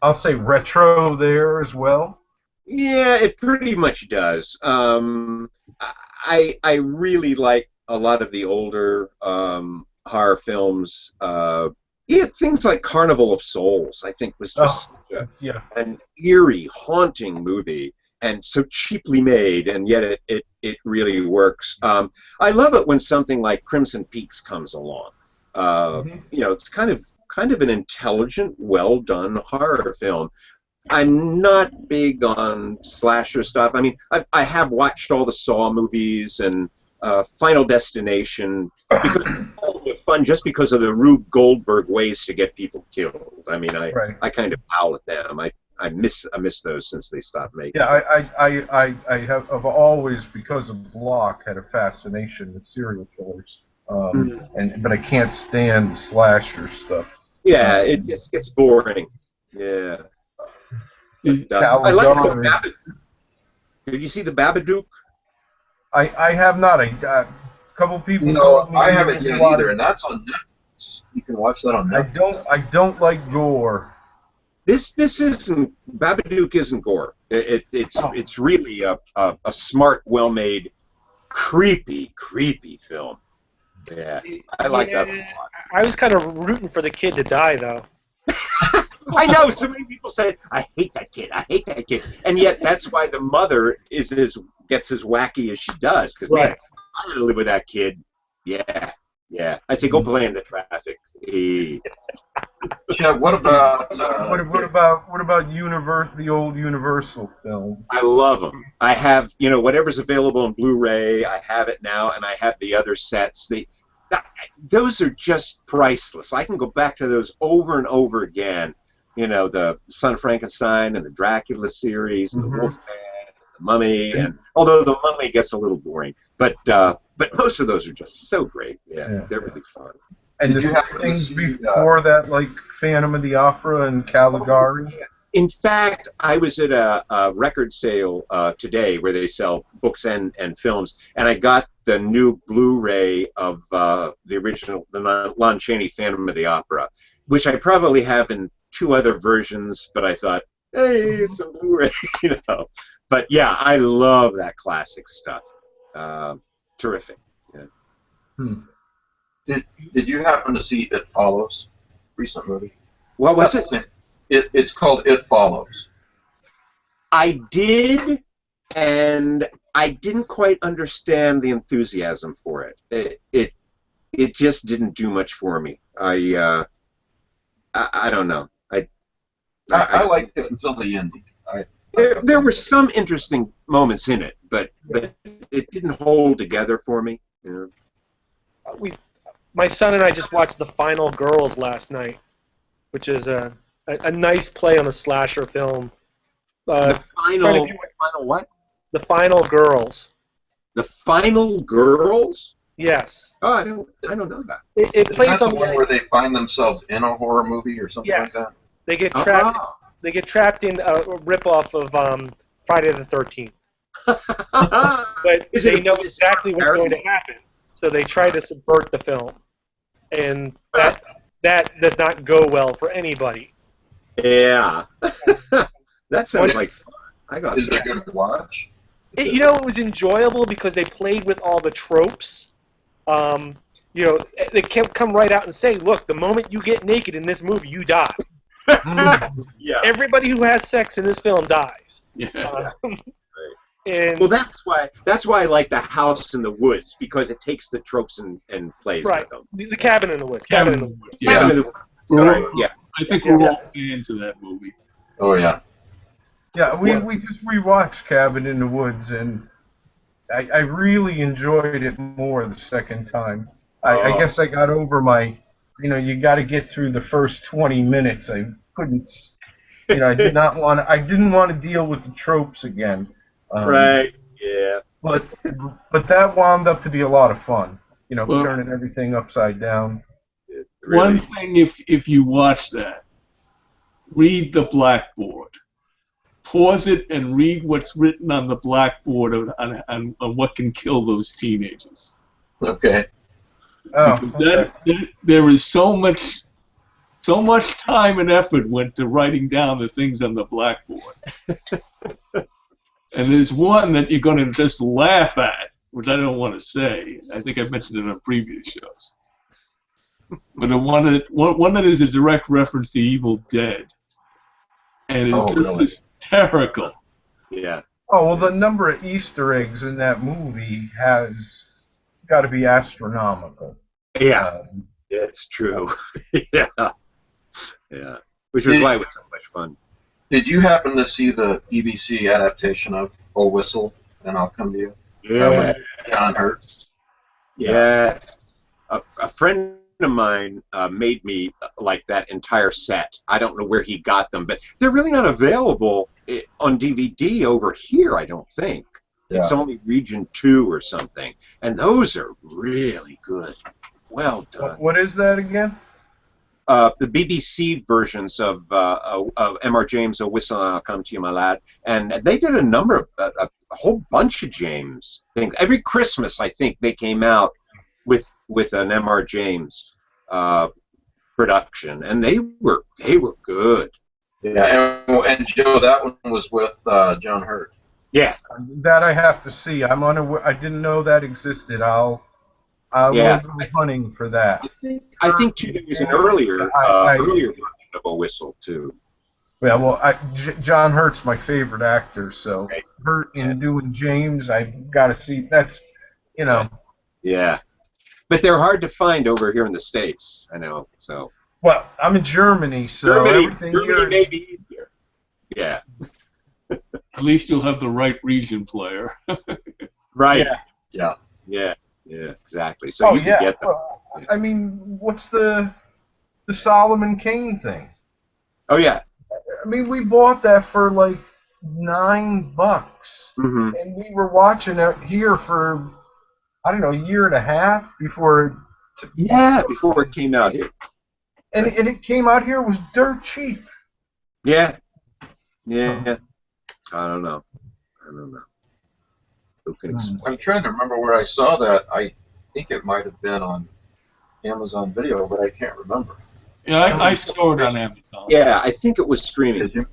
I'll say, retro there as well? Yeah, it pretty much does. I really like a lot of the older horror films. Yeah, things like Carnival of Souls, I think, was just an eerie, haunting movie, and so cheaply made, and yet it really works. I love it when something like Crimson Peaks comes along. You know, it's kind of an intelligent, well-done horror film. I'm not big on slasher stuff. I mean, I have watched all the Saw movies and Final Destination, because they're all fun just because of the Rube Goldberg ways to get people killed. I mean, I kind of howl at them. I miss those since they stopped making. Yeah, I have I've always, because of Block, had a fascination with serial killers. But I can't stand slasher stuff. Yeah, it gets boring. Yeah. But, I like the Babadook. Did you see the Babadook? I have not. A couple people No, told me I haven't yet either, and that's on Netflix. You can watch that on Netflix. I don't like gore. This isn't Babadook isn't gore. It's really a smart, well-made, creepy film. Yeah, I like that one a lot. I was kind of rooting for the kid to die, though. I know. So many people say, "I hate that kid. I hate that kid," and yet that's why the mother gets as wacky as she does. Because man, I had to live with that kid. Yeah. I say, go play in the traffic. Yeah. What about what about the old Universal film? I love them. I have whatever's available on Blu-ray. I have it now, and I have the other sets. Those are just priceless. I can go back to those over and over again. The Son of Frankenstein and the Dracula series, and the Wolfman, and the Mummy, and although the Mummy gets a little boring, but most of those are just so great. Yeah. They're really fun. And did you have things before that, like Phantom of the Opera and Caligari? In fact, I was at a record sale today where they sell books and films, and I got the new Blu-ray of the original, the Lon Chaney Phantom of the Opera, which I probably have in 2 other versions, but I thought, hey, it's a Blu-ray, But yeah, I love that classic stuff. Terrific. Yeah. Did you happen to see It Follows? Recent movie. What was it? It's called It Follows. I did, and I didn't quite understand the enthusiasm for it. It just didn't do much for me. I don't know. I liked it until the ending. There were some interesting moments in it, but it didn't hold together for me. My son and I just watched The Final Girls last night, which is a nice play on a slasher film. The final what? The Final Girls. The Final Girls? Yes. Oh, I don't know that. It plays on the one where they find themselves in a horror movie or something like that. They get trapped. They get trapped in a ripoff of Friday the 13th. But they know exactly what's going to happen, so they try to subvert the film, and that does not go well for anybody. Yeah, that sounds like fun. Is it good to watch? It was enjoyable because they played with all the tropes. They can't come right out and say, "Look, the moment you get naked in this movie, you die." Yeah. Everybody who has sex in this film dies. Yeah. And well, that's why I like The House in the Woods, because it takes the tropes and plays with them. The Cabin in the Woods. Cabin in the Woods. Yeah. Cabin in the Woods. Yeah. I think we're all fans of that movie. Oh yeah. Yeah, we just rewatched Cabin in the Woods, and I really enjoyed it more the second time. I guess I got over my, you got to get through the first 20 minutes. I couldn't, I didn't want to deal with the tropes again. Right. Yeah. But that wound up to be a lot of fun. Turning everything upside down. Really. One thing, if you watch that, read the blackboard. Pause it and read what's written on the blackboard on what can kill those teenagers. Okay. Because there is so much time and effort went to writing down the things on the blackboard. And there's one that you're going to just laugh at, which I don't want to say. I think I mentioned it on previous shows. But the one that is a direct reference to Evil Dead, and it's just hysterical. Yeah. Oh well, the number of Easter eggs in that movie has got to be astronomical. Yeah, it's true. Yeah. Which is why it was so much fun. Did you happen to see the BBC adaptation of "Oh Whistle" and I'll Come to You? Yeah. John Hurt. Yeah. A friend of mine made me like that entire set. I don't know where he got them, but they're really not available on DVD over here, I don't think. Yeah. It's only Region 2 or something. And those are really good. Well done. What is that again? The BBC versions of M.R. James' "A Whistle and I'll Come to You, My Lad," and they did a number of a whole bunch of James things. Every Christmas, I think they came out with an M.R. James production, and they were good. Yeah, and Joe, that one was with John Hurt. Yeah, That I have to see. I'm unaware. I didn't know that existed. I will go hunting for that. I think too there was an earlier earlier version of "A Whistle" too. Yeah, well, John Hurt's my favorite actor, so Right. Hurt in doing James, I've got to see. That's, you know. Yeah, but they're hard to find over here in the States. I know. So. Well, I'm in Germany, so everything Germany here. may be easier. Yeah. At least you'll have the right region player. Right. Yeah. Yeah, exactly. So you can get them. Well, I mean, what's the Solomon Kane thing? Oh yeah. I mean, we bought that for like $9, Mm-hmm. and we were watching it here for, I don't know, a year and a half before. Before it came out here. And it came out here, it was dirt cheap. Yeah. I don't know. Who can explain? I'm trying to remember where I saw that. I think it might have been on Amazon Video, but I can't remember. Yeah, I saw it on Amazon. Yeah, I think it was streaming. Did you?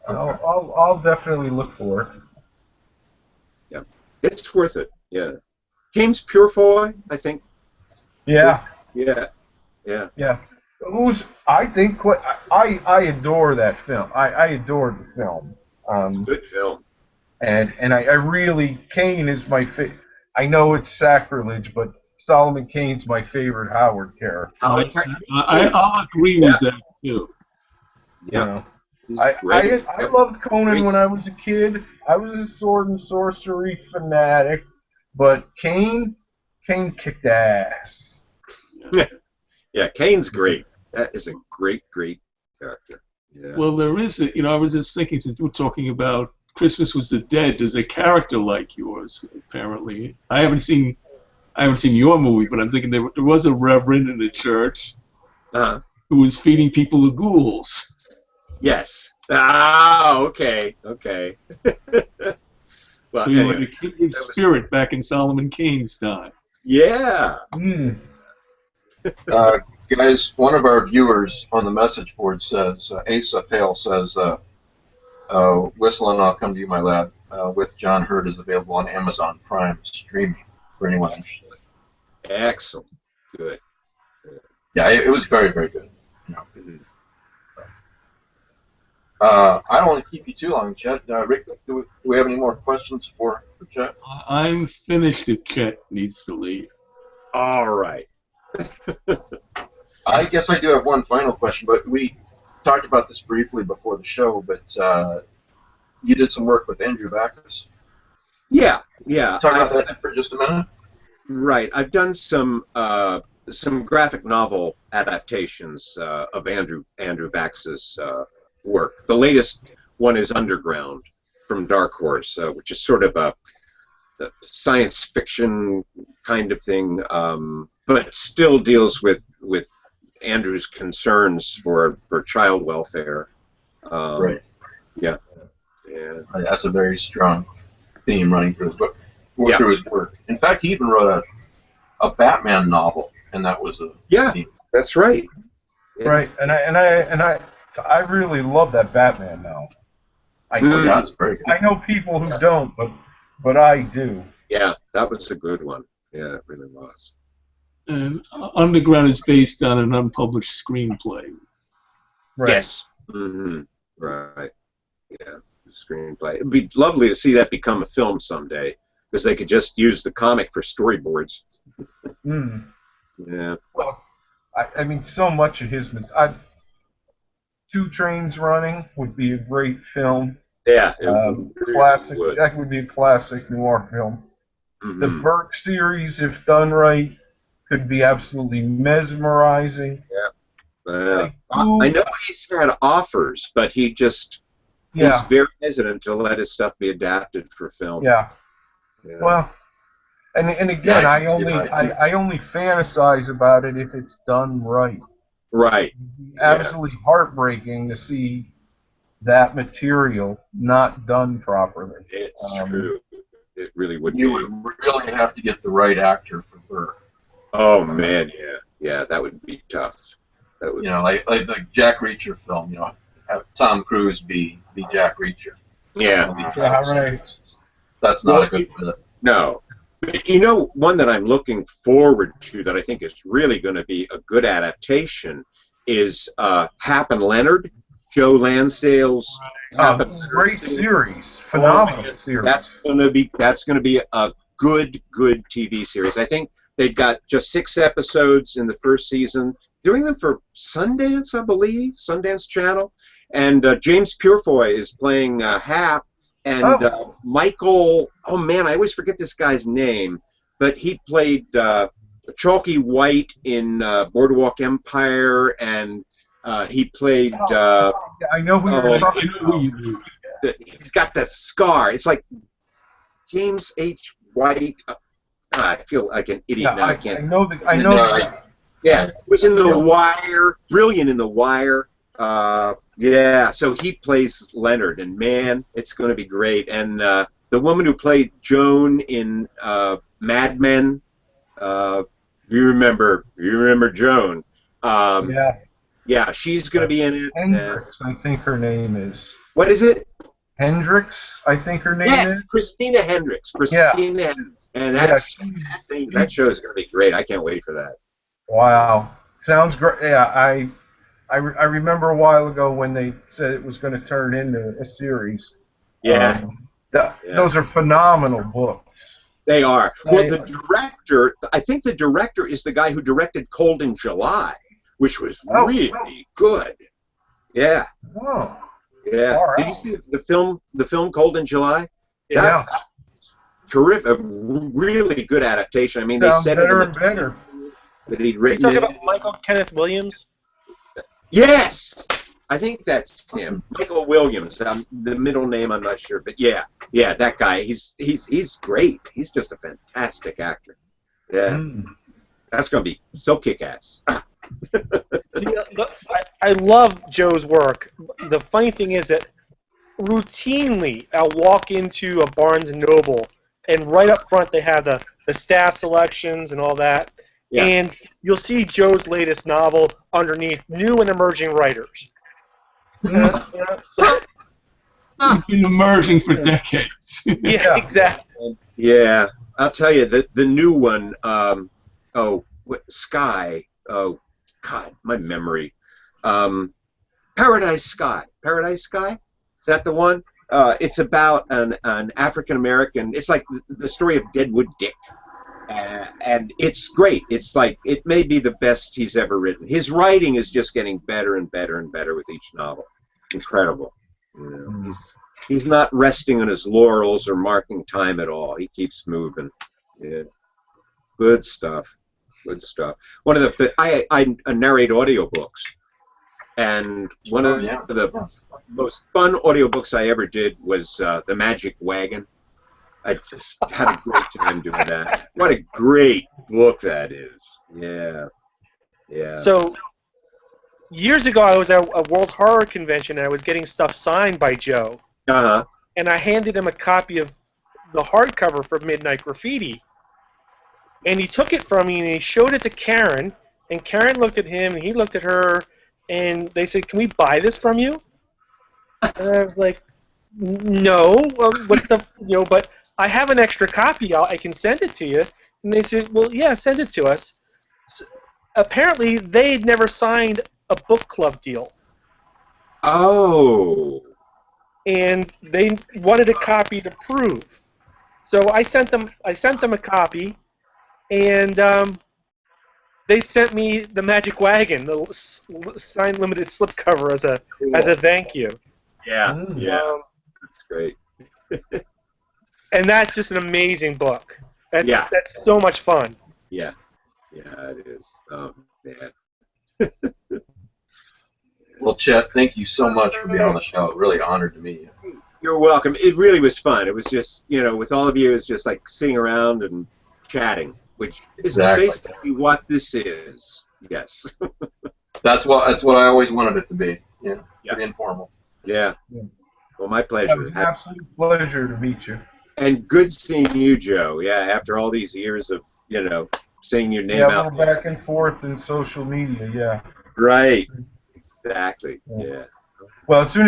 I'll definitely look for it. Yeah, it's worth it. Yeah, James Purefoy, I think. Yeah. Yeah. I adore that film. I adored the film. It's a good film. And I really, Kane is my favorite. I know it's sacrilege, but Solomon Kane's my favorite Howard character. I'll agree with that too. Yeah. You know, I loved Conan when I was a kid. I was a sword and sorcery fanatic, but Kane kicked ass. Yeah, Kane's great. That is a great character. Yeah. Well, there is I was just thinking, since we're talking about Christmas with the Dead, there's a character like yours, apparently. I haven't seen your movie, but I'm thinking there was a reverend in the church who was feeding people the ghouls. Yes. Ah, okay. Well, So you were the kindred spirit back in Solomon Kane's time. Yeah. Guys, one of our viewers on the message board says, Asa Hale says, Whistle and I'll Come to You, My Lad, with John Hurt is available on Amazon Prime streaming for anyone interested. Excellent. Good. Yeah, it was very, very good. I don't want to keep you too long, Chet. Rick, do we have any more questions for Chet? I'm finished if Chet needs to leave. All right. I guess I do have one final question, but we talked about this briefly before the show, but you did some work with Andrew Backus. Yeah. Talk about that for just a minute. Right. I've done some graphic novel adaptations of Andrew Backus's work. The latest one is Underground from Dark Horse, which is sort of a science fiction kind of thing, but still deals with Andrew's concerns for child welfare. Right. Yeah. That's a very strong theme running through his book, through his work. In fact, he even wrote a Batman novel, and that was a theme. That's right. Yeah. Right, and I really love that Batman novel. That's very good. I know people who don't, but I do. Yeah, that was a good one. Yeah, it really was. And Underground is based on an unpublished screenplay. Right. Yes. Mm-hmm. Right. Yeah, the screenplay. It'd be lovely to see that become a film someday, because they could just use the comic for storyboards. Yeah. Well, I mean, so much of his... Two Trains Running would be a great film. Yeah. Classic. That would be a classic noir film. Mm-hmm. The Burke series, if done right, could be absolutely mesmerizing. I know he's had offers, but he's very hesitant to let his stuff be adapted for film. Yeah. Well, and again, Yeah, I only fantasize about it if it's done right. Right. Absolutely heartbreaking to see that material not done properly. It's true. It really would You be. would really have to get the right actor for Burr. Oh man, yeah, that would be tough. That would. You know, like the Jack Reacher film. You know, have Tom Cruise be Jack Reacher. Yeah. Right. That's not a good fit. No. But you know, one that I'm looking forward to that I think is really going to be a good adaptation is Hap and Leonard, Joe Lansdale's Hap and Leonard great series, phenomenal series. That's going to be a good TV series. I think they've got just 6 episodes in the first season. Doing them for Sundance, I believe, Sundance Channel, and James Purefoy is playing Hap. And Michael, oh man, I always forget this guy's name, but he played Chalky White in Boardwalk Empire, and he played. I know who you're talking about. He's got that scar. It's like James H. White. I feel like an idiot now. I can't. I know. Yeah, was in The Wire. Brilliant in The Wire. Yeah, so he plays Leonard, and man, it's going to be great. And the woman who played Joan in Mad Men, you remember Joan? Yeah, she's going to be in it. Hendricks, I think her name is. What is it? Hendricks, I think her name is. Yes, Christina Hendricks. Hendricks. And that show is going to be great. I can't wait for that. Wow, sounds great. Yeah, I remember a while ago when they said it was going to turn into a series. Yeah. Those are phenomenal books. They are. Well, the director, I think the director is the guy who directed Cold in July, which was really good. Yeah. Oh. Yeah. Right. Did you see the film Cold in July? Yeah. Terrific. A really good adaptation. I mean, they said better it and better. That he'd written Are you talking about Michael Kenneth Williams? Yes, I think that's him, Michael Williams. The middle name I'm not sure, but yeah, that guy. He's great. He's just a fantastic actor. Yeah, that's gonna be so kick-ass. I love Joe's work. The funny thing is that routinely I'll walk into a Barnes & Noble, and right up front they have the staff selections and all that. Yeah. And you'll see Joe's latest novel underneath new and emerging writers. He's been emerging for decades. Yeah, exactly. Yeah, I'll tell you, the new one, Sky, oh, God, my memory. Paradise Sky. Paradise Sky? Is that the one? It's about an African-American, it's like the story of Deadwood Dick. And it's great. It's like, it may be the best he's ever written. His writing is just getting better and better and better with each novel. Incredible. You know, he's not resting on his laurels or marking time at all. He keeps moving. Yeah. Good stuff. Good stuff. One of the I narrate audiobooks, and one of the most fun audiobooks I ever did was The Magic Wagon. I just had a great time doing that. What a great book that is. Yeah. Yeah. So, years ago, I was at a World Horror Convention, and I was getting stuff signed by Joe. Uh-huh. And I handed him a copy of the hardcover for Midnight Graffiti. And he took it from me, and he showed it to Karen. And Karen looked at him, and he looked at her, and they said, "Can we buy this from you?" And I was like, "No. What the, but I have an extra copy. I can send it to you." And they said, "Well, yeah, send it to us." So, apparently, they'd never signed a book club deal. Oh. And they wanted a copy to prove. So I sent them a copy, and they sent me the Magic Wagon, the signed limited slipcover as a thank you. Yeah. Yeah. That's great. And that's just an amazing book. That's so much fun. Yeah. Yeah, it is. Oh, man. Well, Chet, thank you so much for being on the show. Really honored to meet you. You're welcome. It really was fun. It was just, with all of you, it's just like sitting around and chatting, which is Exactly. basically what this is. Yes. That's what I always wanted it to be. Yeah. Yeah. Pretty informal. Yeah. Yeah. Well, my It pleasure. was an absolute pleasure to meet you. And good seeing you, Joe. Yeah, after all these years of, saying your name Yeah, out. we're back and forth in social media. Yeah. Right. Exactly. Yeah. Yeah. Well, as soon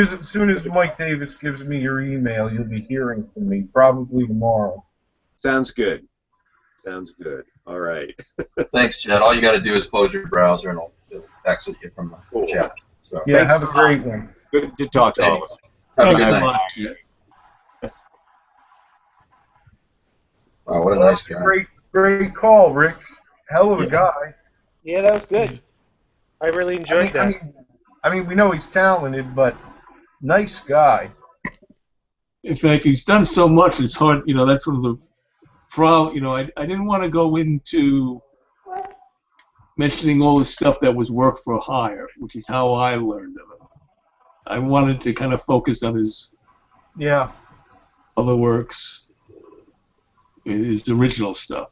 as Mike Davis gives me your email, you'll be hearing from me probably tomorrow. Sounds good. Sounds good. All right. Thanks, Chet. All you got to do is close your browser and it'll exit you from the Cool. chat. So Yeah, Thanks have a a great one. Good to talk to all of thanks. us. Have a Thanks good a night. lot, Chet. Wow, what a Well, nice that was guy. a great call, Rick. Hell of a Yeah. guy. Yeah, that was good. I really enjoyed that. I mean, we know he's talented, but nice guy. In fact, he's done so much, it's hard, that's one of the problems, I didn't want to go into mentioning all the stuff that was work for hire, which is how I learned of him. I wanted to kind of focus on his other works, his original stuff.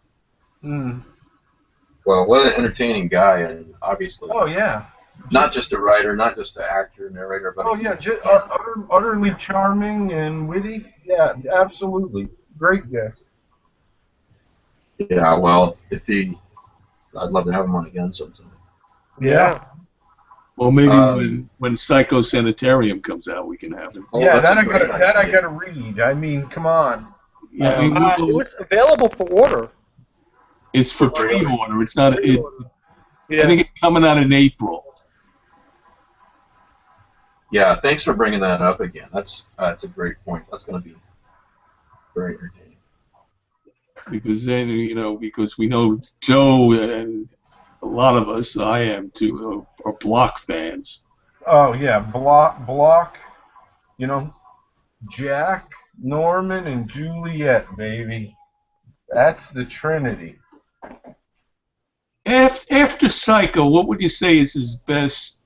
Mm. Well, what an entertaining guy, and obviously Oh, yeah. not just a writer, not just an actor, narrator, but Oh, yeah, just utterly charming and witty. Yeah, absolutely. Great guest. yeah. Well, I'd love to have him on again sometime. Yeah. Well, maybe when Psycho Sanitarium comes out, we can have him. Oh, Yeah, that's that a I great gotta idea. read. I mean, come on. Yeah, It was available for order. it's for pre-order. It's not. I Yeah. think it's coming out in April. Yeah, thanks for bringing that up again. That's a great point. That's going to be very entertaining. Because then, because we know Joe and a lot of us, I am too, are Block fans. Oh, yeah, Block, Jack, Norman, and Juliet, baby. That's the Trinity. After Psycho, what would you say is his best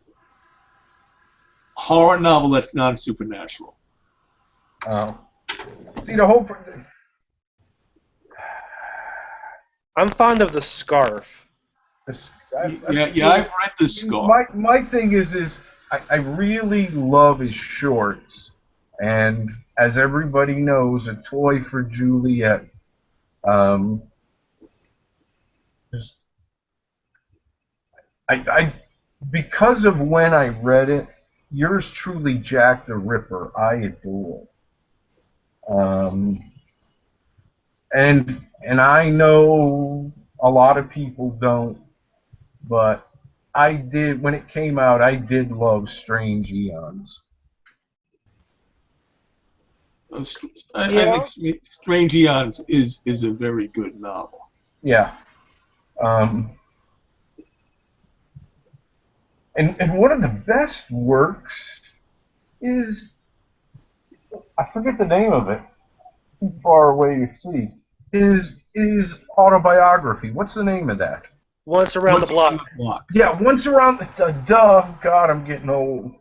horror novel that's non-supernatural? See, the whole... I'm fond of The Scarf. Yeah, I've read The Scarf. My thing is I really love his shorts, and as everybody knows, A Toy for Juliet. Because of when I read it, yours truly, Jack the Ripper, I adore. And I know a lot of people don't, but I did, when it came out, I did love Strange Eons. I think Strange Eons is a very good novel. Yeah. And one of the best works is, I forget the name of it, too far away to see, is autobiography. What's the name of that? Once Around the Block. Yeah, Once Around the duh. God, I'm getting old.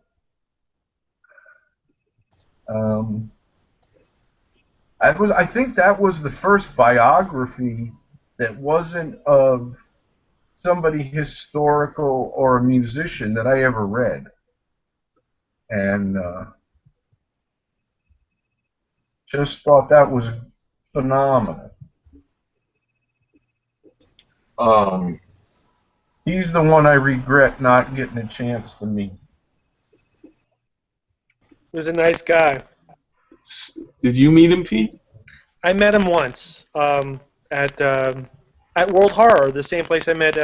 I think that was the first biography that wasn't of somebody historical or a musician that I ever read. And just thought that was phenomenal. He's the one I regret not getting a chance to meet. He was a nice guy. Did you meet him, Pete? I met him once at World Horror, the same place I met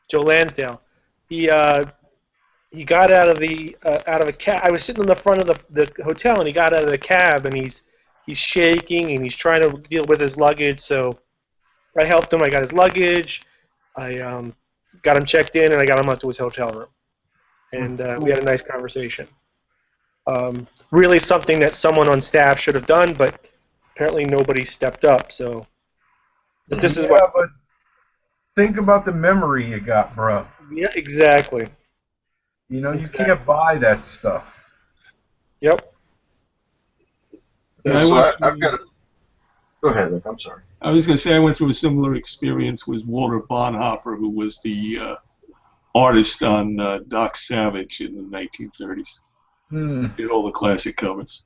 Joe Lansdale. He got out of a cab. I was sitting in the front of the hotel, and he got out of the cab, and he's shaking, and he's trying to deal with his luggage. So I helped him. I got his luggage. I got him checked in, and I got him up to his hotel room, and we had a nice conversation. Really something that someone on staff should have done, but apparently nobody stepped up. So, but this is what. think about the memory you got, bro. Yeah, exactly. You know, you Exactly. can't buy that stuff. Yep. Yeah, I So went I've through, got. Go ahead, Rick. I'm sorry. I was going to say I went through a similar experience with Walter Bonhoeffer, who was the artist on Doc Savage in the 1930s. Did all the classic covers.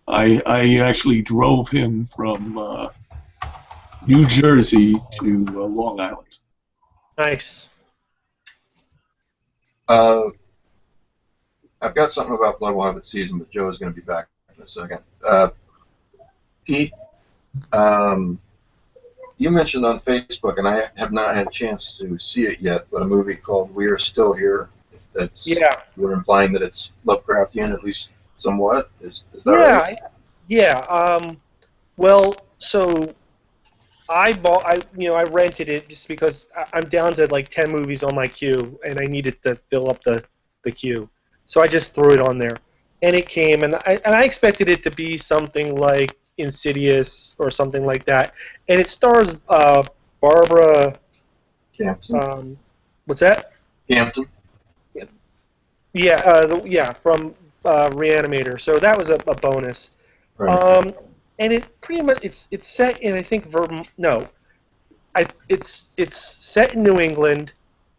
I actually drove him from New Jersey to Long Island. Nice. I've got something about Blood Will Have Its Season, but Joe is going to be back in a second. Pete, you mentioned on Facebook, and I have not had a chance to see it yet, but a movie called We Are Still Here. That's Yeah. You're implying that it's Lovecraftian, at least somewhat. Is that Yeah. right? Yeah. Well, so I bought. I rented it just because I'm down to like 10 movies on my queue, and I needed to fill up the queue. So I just threw it on there, and it came, and I expected it to be something like Insidious or something like that, and it stars Barbara. Campton. What's that? Campton. Yeah, from Reanimator. So that was a bonus. Right. And it pretty much it's set in, I think, it's set in New England,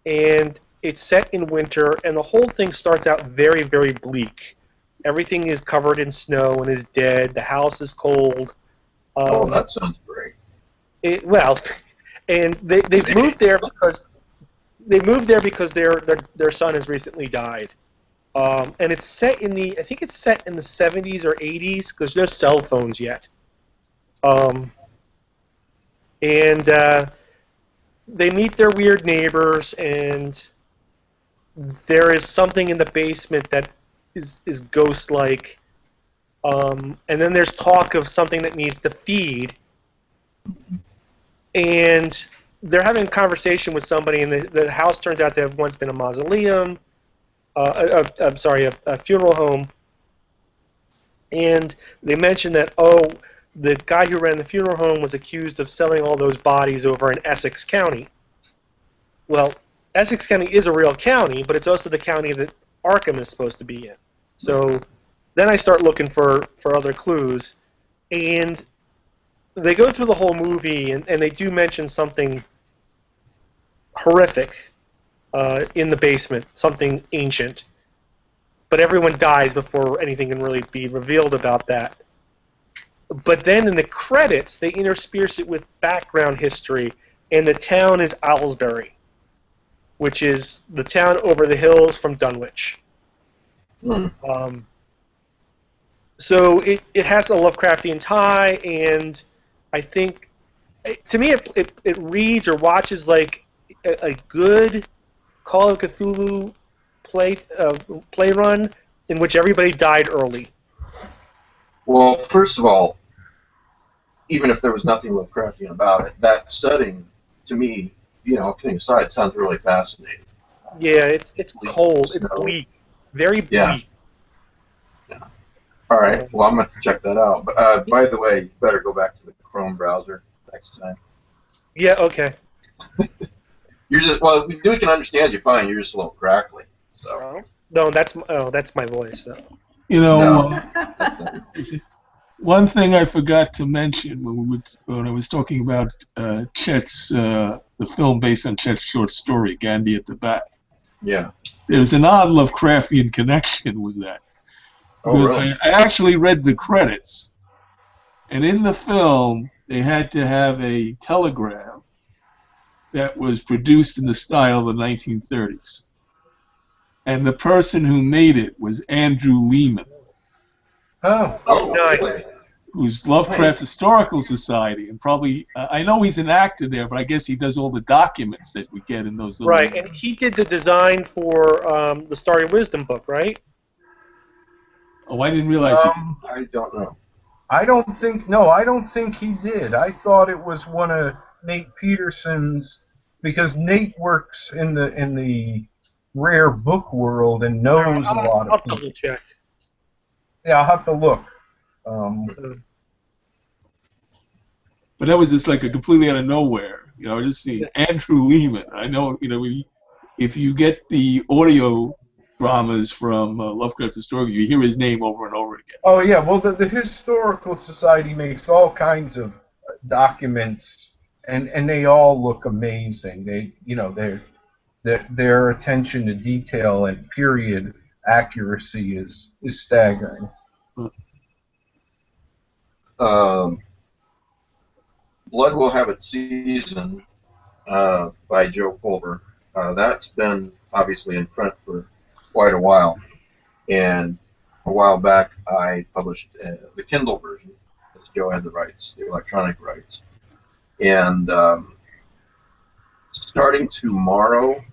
and it's set in winter, and the whole thing starts out very, very bleak. Everything is covered in snow and is dead. The house is cold. Oh, that sounds great. And they've moved there because their son has recently died. And it's set in I think it's set in the 70s or 80s because there's no cell phones yet. And they meet their weird neighbors, and there is something in the basement that is ghost-like. And then there's talk of something that needs to feed. And they're having a conversation with somebody, and the house turns out to have once been a mausoleum. I'm sorry, a funeral home. And they mentioned that, the guy who ran the funeral home was accused of selling all those bodies over in Essex County. Well, Essex County is a real county, but it's also the county that Arkham is supposed to be in. So then I start looking for other clues, and they go through the whole movie, and they do mention something horrific in the basement, something ancient. But everyone dies before anything can really be revealed about that. But then in the credits, they intersperse it with background history, and the town is Owlsbury, which is the town over the hills from Dunwich. So it has a Lovecraftian tie, and I think, to me, it reads or watches like a good Call of Cthulhu play run in which everybody died early. Well, first of all, even if there was nothing Lovecraftian about it, that setting, to me, kidding aside, sounds really fascinating. Yeah, it's Bleak cold. snow. It's bleak. Very bleak. Yeah. All right. Well, I'm going to have to check that out. But by the way, you better go back to the Chrome browser next time. Yeah. Okay. We can understand you fine. You're just a little crackly. So. No, that's my voice. So. One thing I forgot to mention when I was talking about Chet's the film based on Chet's short story, Gandhi at the Bat. Yeah. There's an odd Lovecraftian connection with that. Because really? I actually read the credits, and in the film they had to have a telegram that was produced in the style of the 1930s. And the person who made it was Andrew Lehman. Nice. Who's Lovecraft Historical Society, and probably I know he's an actor there, but I guess he does all the documents that we get in those little. Right, and he did the design for the Starry Wisdom book, right? Oh, I didn't realize. I don't know. I don't think he did. I thought it was one of Nate Peterson's, because Nate works in the rare book world and knows a lot of people. I'll double check. Yeah, I'll have to look. but that was just like a completely out of nowhere. You know, I just seen Andrew Lehman. I know, you know, if you get the audio dramas from Lovecraft Historical, you hear his name over and over again. Oh yeah, well the Historical Society makes all kinds of documents, and they all look amazing. They, you know, their attention to detail and period accuracy is staggering. Blood Will Have Its Season by Joe Pulver. That's been obviously in print for quite a while, and a while back I published the Kindle version, because Joe had the rights, the electronic rights. And starting tomorrow,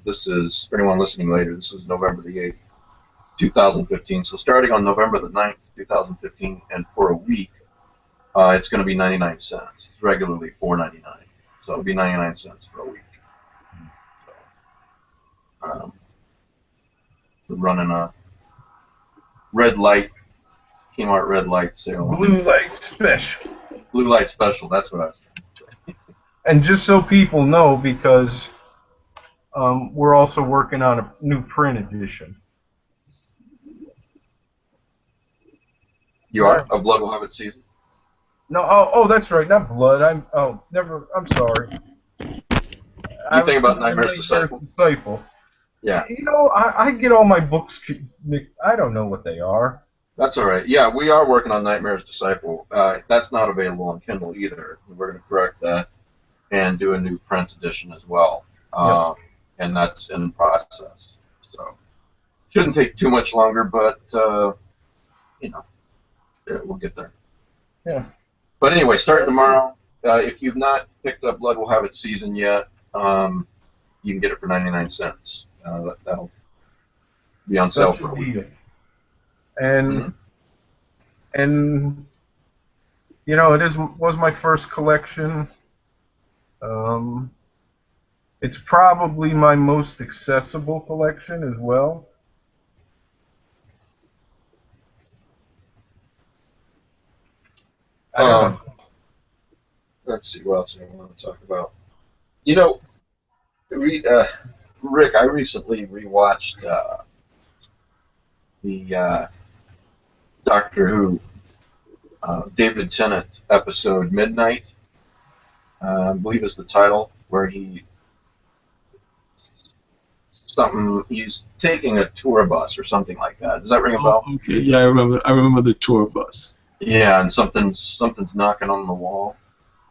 this is, for anyone listening later, this is November the 8th, 2015. So starting on November the 9th, 2015, and for a week, it's going to be 99 cents. It's regularly $4.99. So it'll be 99 cents for a week. So, we're running a red light, Kmart red light sale. Blue light special. Blue light special, that's what I was trying to say. And just so people know, because we're also working on a new print edition. You are? A Blood Will Have Its Season? No, oh, that's right, not Blood. I'm sorry. You think about Nightmare's Disciple? Yeah. You know, I get all my books, I don't know what they are. That's all right. Yeah, we are working on Nightmare's Disciple. That's not available on Kindle either. We're going to correct that and do a new print edition as well. And that's in process. So shouldn't take too much longer, but you know, we'll get there. Yeah. But anyway, starting tomorrow, if you've not picked up Blood Will Have Its Season yet, you can get it for 99 cents. That'll be on sale for a week. And and you know, it was my first collection. It's probably my most accessible collection as well. Let's see what else I want to talk about. You know, Rick, I recently rewatched the Doctor Who David Tennant episode Midnight, I believe is the title, where he's taking a tour bus or something like that. Does that ring a bell? Okay. Yeah, I remember the tour bus. Yeah, and something's knocking on the wall.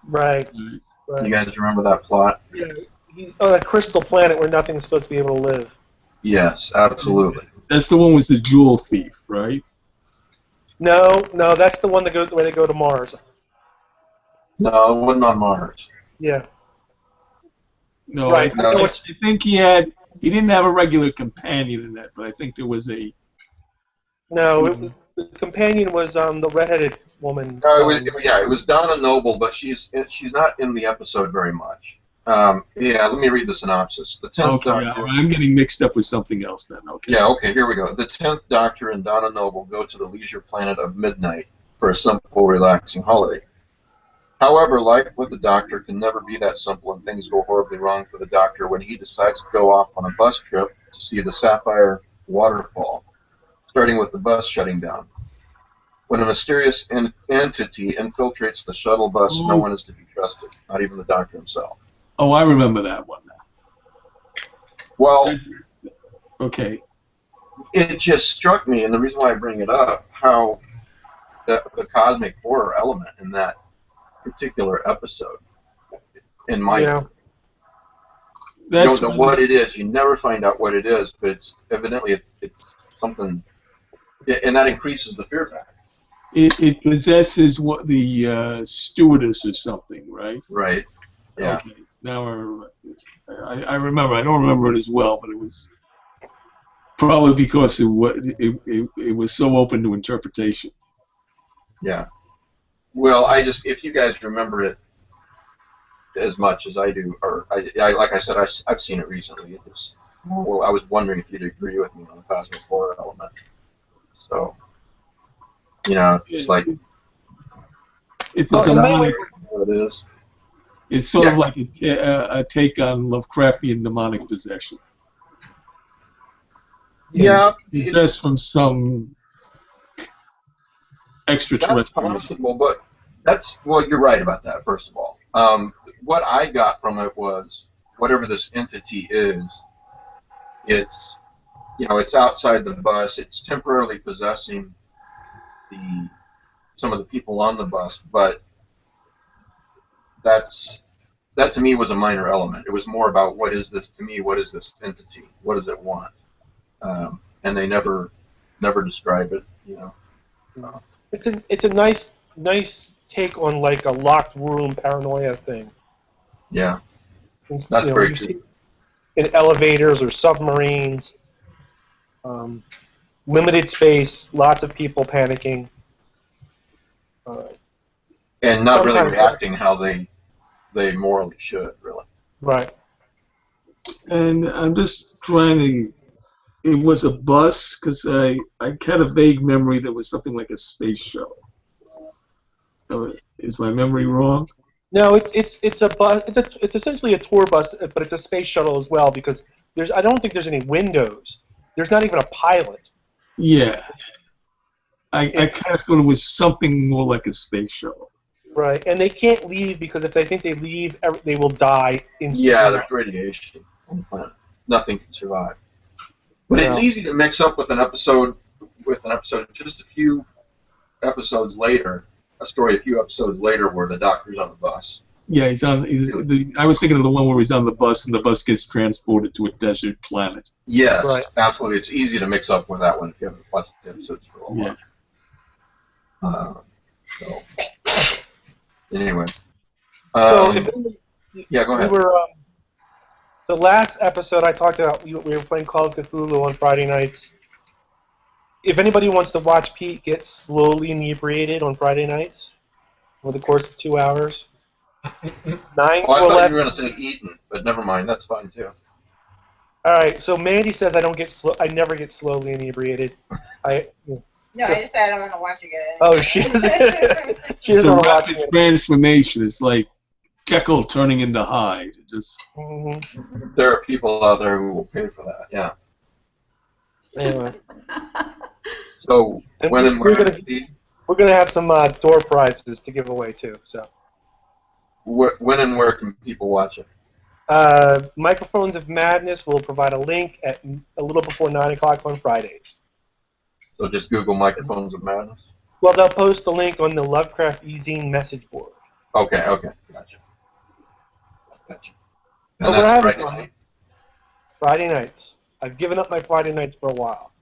Right. You guys remember that plot? Yeah. He's on a crystal planet where nothing's supposed to be able to live. Yes, absolutely. That's the one with the jewel thief, right? No, that's the one where they go to Mars. No, it wasn't on Mars. Yeah. No, right. I think he didn't have a regular companion in that, but I think there was a... No, the companion was the redheaded woman. No, it was Donna Noble, but she's not in the episode very much. Yeah, let me read the synopsis. The 10th Doctor. I'm getting mixed up with something else then. Okay. Yeah, okay, here we go. The 10th Doctor and Donna Noble go to the leisure planet of Midnight for a simple, relaxing holiday. However, life with the Doctor can never be that simple, and things go horribly wrong for the Doctor when he decides to go off on a bus trip to see the Sapphire Waterfall, starting with the bus shutting down. When a mysterious entity infiltrates the shuttle bus, no one is to be trusted, not even the Doctor himself. Oh, I remember that one now. Well, okay. It just struck me, and the reason why I bring it up, how the cosmic horror element in that particular episode, in my opinion. You don't know what it is. You never find out what it is, but it's evidently it's something, and that increases the fear factor. It possesses what the stewardess or something, right? Right. Yeah. Okay. Now I remember. I don't remember it as well, but it was probably because it was so open to interpretation. Yeah. Well, if you guys remember it as much as I do, or like I said, I've seen it recently. Well, I was wondering if you'd agree with me on the cosmic horror element. So, it's like It's a Oh, is that demonic. what it is? It's sort Yeah. of like a take on Lovecraftian demonic possession. Yeah, Possessed from some that's extraterrestrial. possible, but well, you're right about that. First of all, what I got from it was whatever this entity is, it's it's outside the bus. It's temporarily possessing some of the people on the bus, but that to me was a minor element. It was more about what is this to me? What is this entity? What does it want? And they never describe it. It's a nice take on like a locked room paranoia thing. Yeah, that's very You true. see in elevators or submarines, limited space, lots of people panicking. And not really Sometimes- reacting how they morally should, really. Right. And I'm just trying to. It was a bus because I had a vague memory that was something like a space shuttle. Is my memory wrong? No, it's a bus. It's essentially a tour bus, but it's a space shuttle as well because I don't think there's any windows. There's not even a pilot. Yeah. I kind of thought it was something more like a space shuttle. Right, and they can't leave because if they think they leave, they will die instantly. Yeah, there's radiation on the planet. Nothing can survive. But it's easy to mix up with an episode just a few episodes later, a story a few episodes later where the doctor's on the bus. Yeah, I was thinking of the one where he's on the bus and the bus gets transported to a desert planet. Yes, Right. absolutely. It's easy to mix up with that one if you haven't watched the episodes for a while. So, anyway. So yeah, go ahead. We were the last episode I talked about. We were playing Call of Cthulhu on Friday nights. If anybody wants to watch Pete get slowly inebriated on Friday nights over the course of 2 hours, 9 to I thought 11. you were going to say eaten, but never mind. That's fine too. All right. So Mandy says I never get slowly inebriated. No, I just said I don't want to watch you get it. Oh, she doesn't. She It's doesn't a want to watch rapid it. transformation. It's like Jekyll turning into Hyde. There are people out there who will pay for that. Yeah. Anyway. So And when and we're where? We're gonna have some door prizes to give away too. So. When and where can people watch it? Microphones of Madness will provide a link at a little before 9 o'clock on Fridays. So just Google Microphones of Madness. Well, they'll post the link on the Lovecraft eZine message board. Okay, gotcha. And But we're that's having Friday fun. night? Friday nights. I've given up my Friday nights for a while.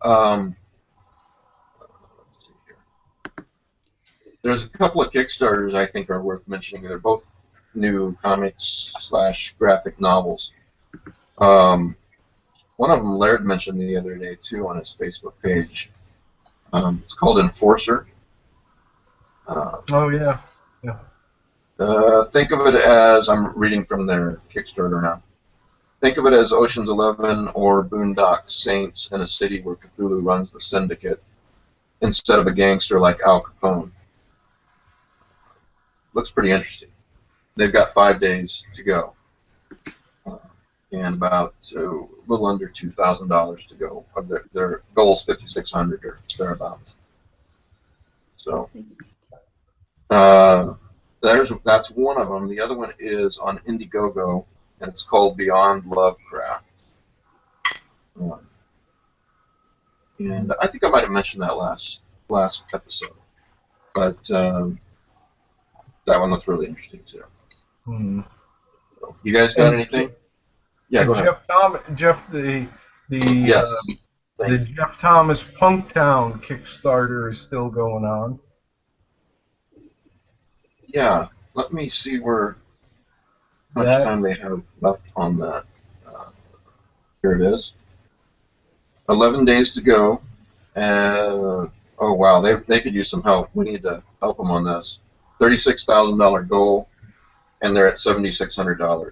Let's see here. There's a couple of Kickstarters I think are worth mentioning. They're both new comics/graphic novels. One of them Laird mentioned the other day too on his Facebook page. It's called Enforcer. Oh yeah. Think of it as, I'm reading from their Kickstarter now. Think of it as Ocean's 11 or Boondock Saints in a city where Cthulhu runs the syndicate instead of a gangster like Al Capone. Looks pretty interesting. They've got 5 days to go. And about a little under $2,000 to go. Their goal is $5,600 or thereabouts. So that's one of them. The other one is on Indiegogo, and it's called Beyond Lovecraft. And I think I might have mentioned that last episode, but that one looks really interesting too. So, you guys got anything? Yeah, go ahead. Yes. The Jeff Thomas Punktown Kickstarter is still going on. Yeah, let me see how much time they have left on that. Here it is. 11 days to go. Oh wow, they could use some help. We need to help them on this. $36,000 goal, and they're at $7,600.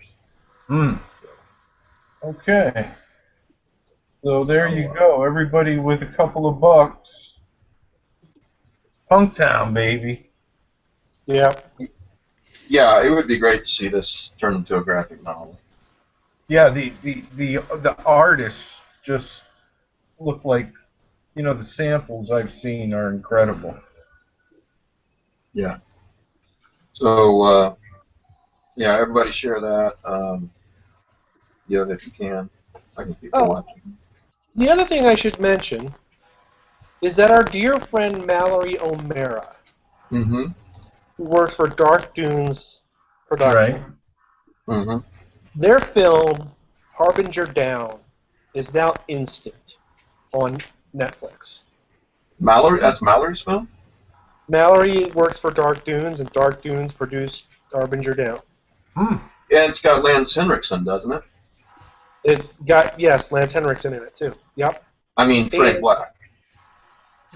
Okay. So there you go. Everybody with a couple of bucks. Punktown, baby. Yeah. Yeah, it would be great to see this turn into a graphic novel. Yeah, the artists just look like, the samples I've seen are incredible. Yeah. So, yeah, everybody share that. Yeah, if you can. I can keep watching. The other thing I should mention is that our dear friend Mallory O'Mara, Mm-hmm. who works for Dark Dunes Production, Right. Mm-hmm. their film Harbinger Down is now instant on Netflix. Mallory, that's Mallory's film? Mallory works for Dark Dunes, and Dark Dunes produced Harbinger Down. Yeah, it's got Lance Henriksen, doesn't it? It's got, yes, Lance Henriksen in it, too. Yep. I mean, Frank Black.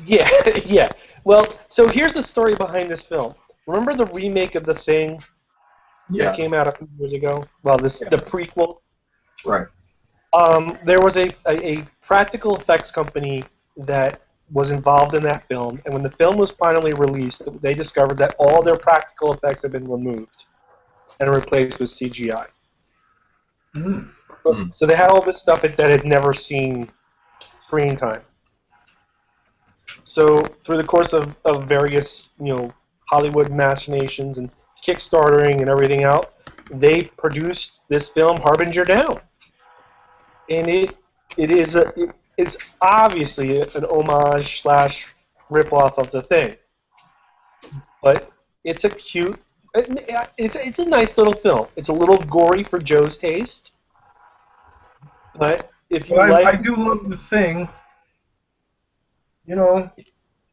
Yeah, yeah. Well, so here's the story behind this film. Remember the remake of The Thing that came out a few years ago? Well, the prequel. Right. There was a practical effects company that was involved in that film, and when the film was finally released, they discovered that all their practical effects had been removed and replaced with CGI. So they had all this stuff that had never seen screen time. So through the course of various, Hollywood machinations and Kickstartering and everything out, they produced this film Harbinger Down, and it is obviously an homage / ripoff of The Thing, but it's a cute, it's a nice little film. It's a little gory for Joe's taste, but if you like, I do love The Thing.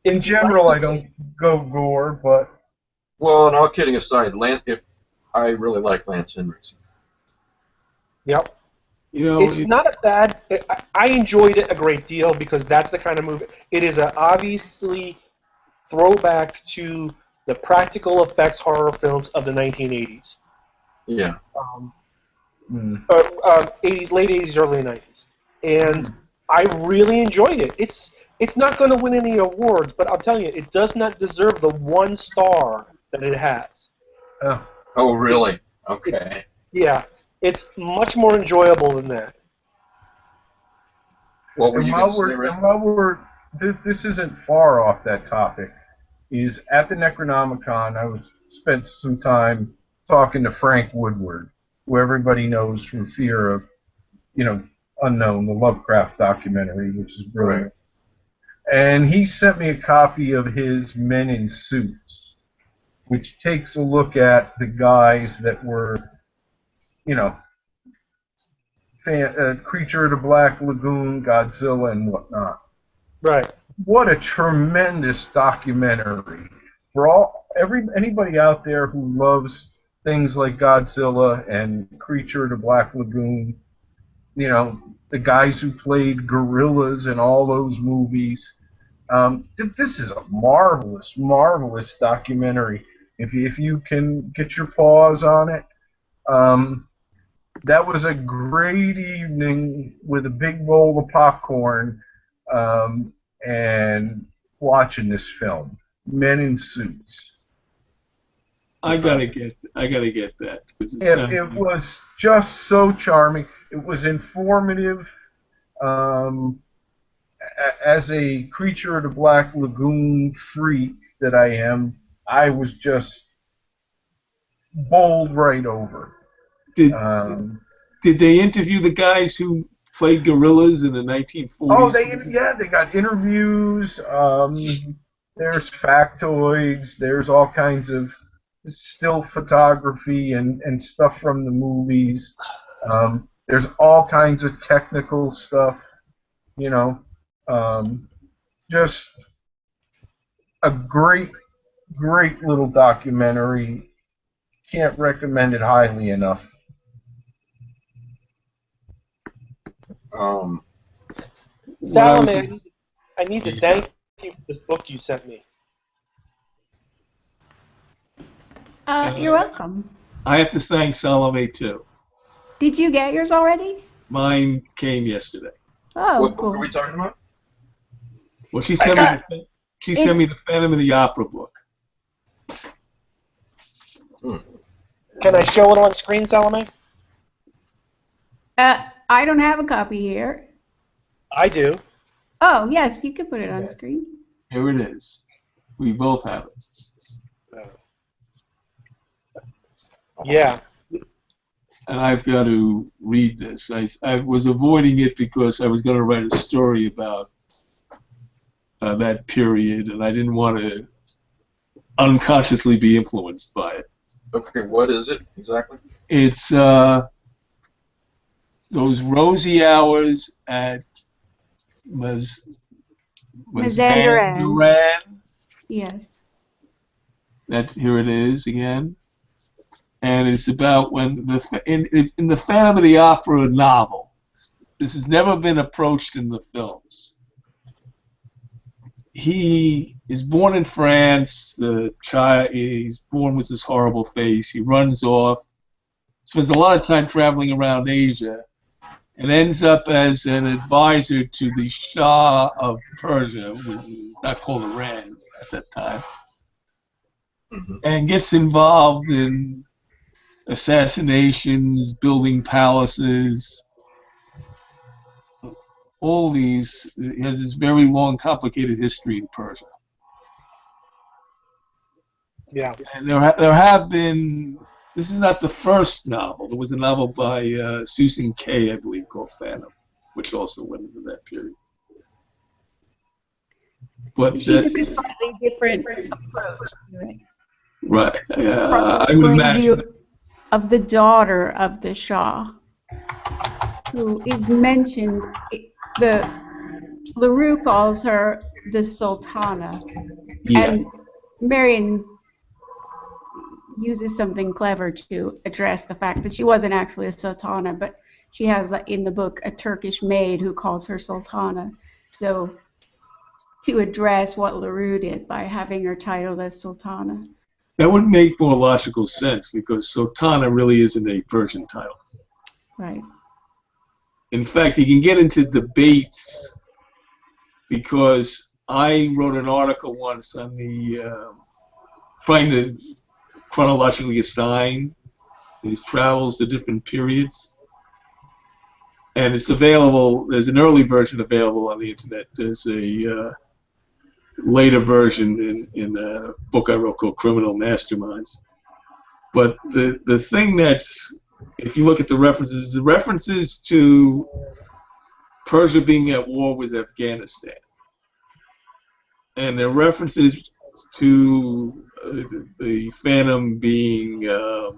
In general, I don't go gore, but... Well, and all kidding aside, I really like Lance Henriksen. Yep. It's not a bad... I enjoyed it a great deal because that's the kind of movie... It is a obviously throwback to the practical effects horror films of the 1980s. Yeah. 80s, late 80s, early 90s. And I really enjoyed it. It's not going to win any awards, but I'll tell you, it does not deserve the 1 star that it has. Oh, really? Okay. It's much more enjoyable than that. What were you going to say, Rick? This isn't far off that topic. Is at the Necronomicon, I spent some time talking to Frank Woodward, who everybody knows from Fear of, Unknown, the Lovecraft documentary, which is brilliant. Right. And he sent me a copy of his Men in Suits, which takes a look at the guys that were, Creature of the Black Lagoon, Godzilla, and whatnot. Right. What a tremendous documentary for anybody out there who loves things like Godzilla and Creature of the Black Lagoon. The guys who played gorillas in all those movies. This is a marvelous, marvelous documentary. If you can get your paws on it. That was a great evening with a big bowl of popcorn and watching this film, Men in Suits. I gotta get that. It was just so charming. It was informative. As a Creature of the Black Lagoon freak that I am, I was just bowled right over. Did they interview the guys who played gorillas in the 1940s? Oh, they got interviews. There's factoids. There's all kinds of still photography and stuff from the movies. There's all kinds of technical stuff. Just a great, great little documentary. Can't recommend it highly enough. Salome, I need to thank you for this book you sent me. You're welcome. I have to thank Salome too. Did you get yours already? Mine came yesterday. Oh, what cool. book are we talking about? Well, she sent me She sent me the Phantom of the Opera book. Can I show it on screen, Salome? I don't have a copy here. I do. Oh, yes, you can put it on screen. Here it is. We both have it. Yeah. And I've got to read this. I was avoiding it because I was going to write a story about that period, and I didn't want to unconsciously be influenced by it. Okay, what is it exactly? It's those rosy hours at Mazandaran. Yes. Here it is again. And it's about when in the Phantom of the Opera novel. This has never been approached in the films. He is born in France. The child, he's born with this horrible face. He runs off, spends a lot of time traveling around Asia, and ends up as an advisor to the Shah of Persia, which was not called Iran at that time, and gets involved in assassinations, building palaces, all these. He has this very long, complicated history in Persia. Yeah. And there have been. This is not the first novel. There was a novel by Susan Kay, I believe, called Phantom, which also went into that period. But she took a slightly different approach to it. Right. I would imagine. Of the daughter of the Shah, who is mentioned. LaRue calls her the Sultana, and Marion uses something clever to address the fact that she wasn't actually a sultana, but she has in the book a Turkish maid who calls her sultana. So to address what LaRue did by having her titled as sultana. That would make more logical sense because sultana really isn't a Persian title. Right. In fact, you can get into debates because I wrote an article once on the trying to chronologically assign his travels to different periods, and it's available. There's an early version available on the internet. There's a later version in a book I wrote called Criminal Masterminds. But the thing that's, if you look at the references to Persia being at war with Afghanistan, and the references to the Phantom being the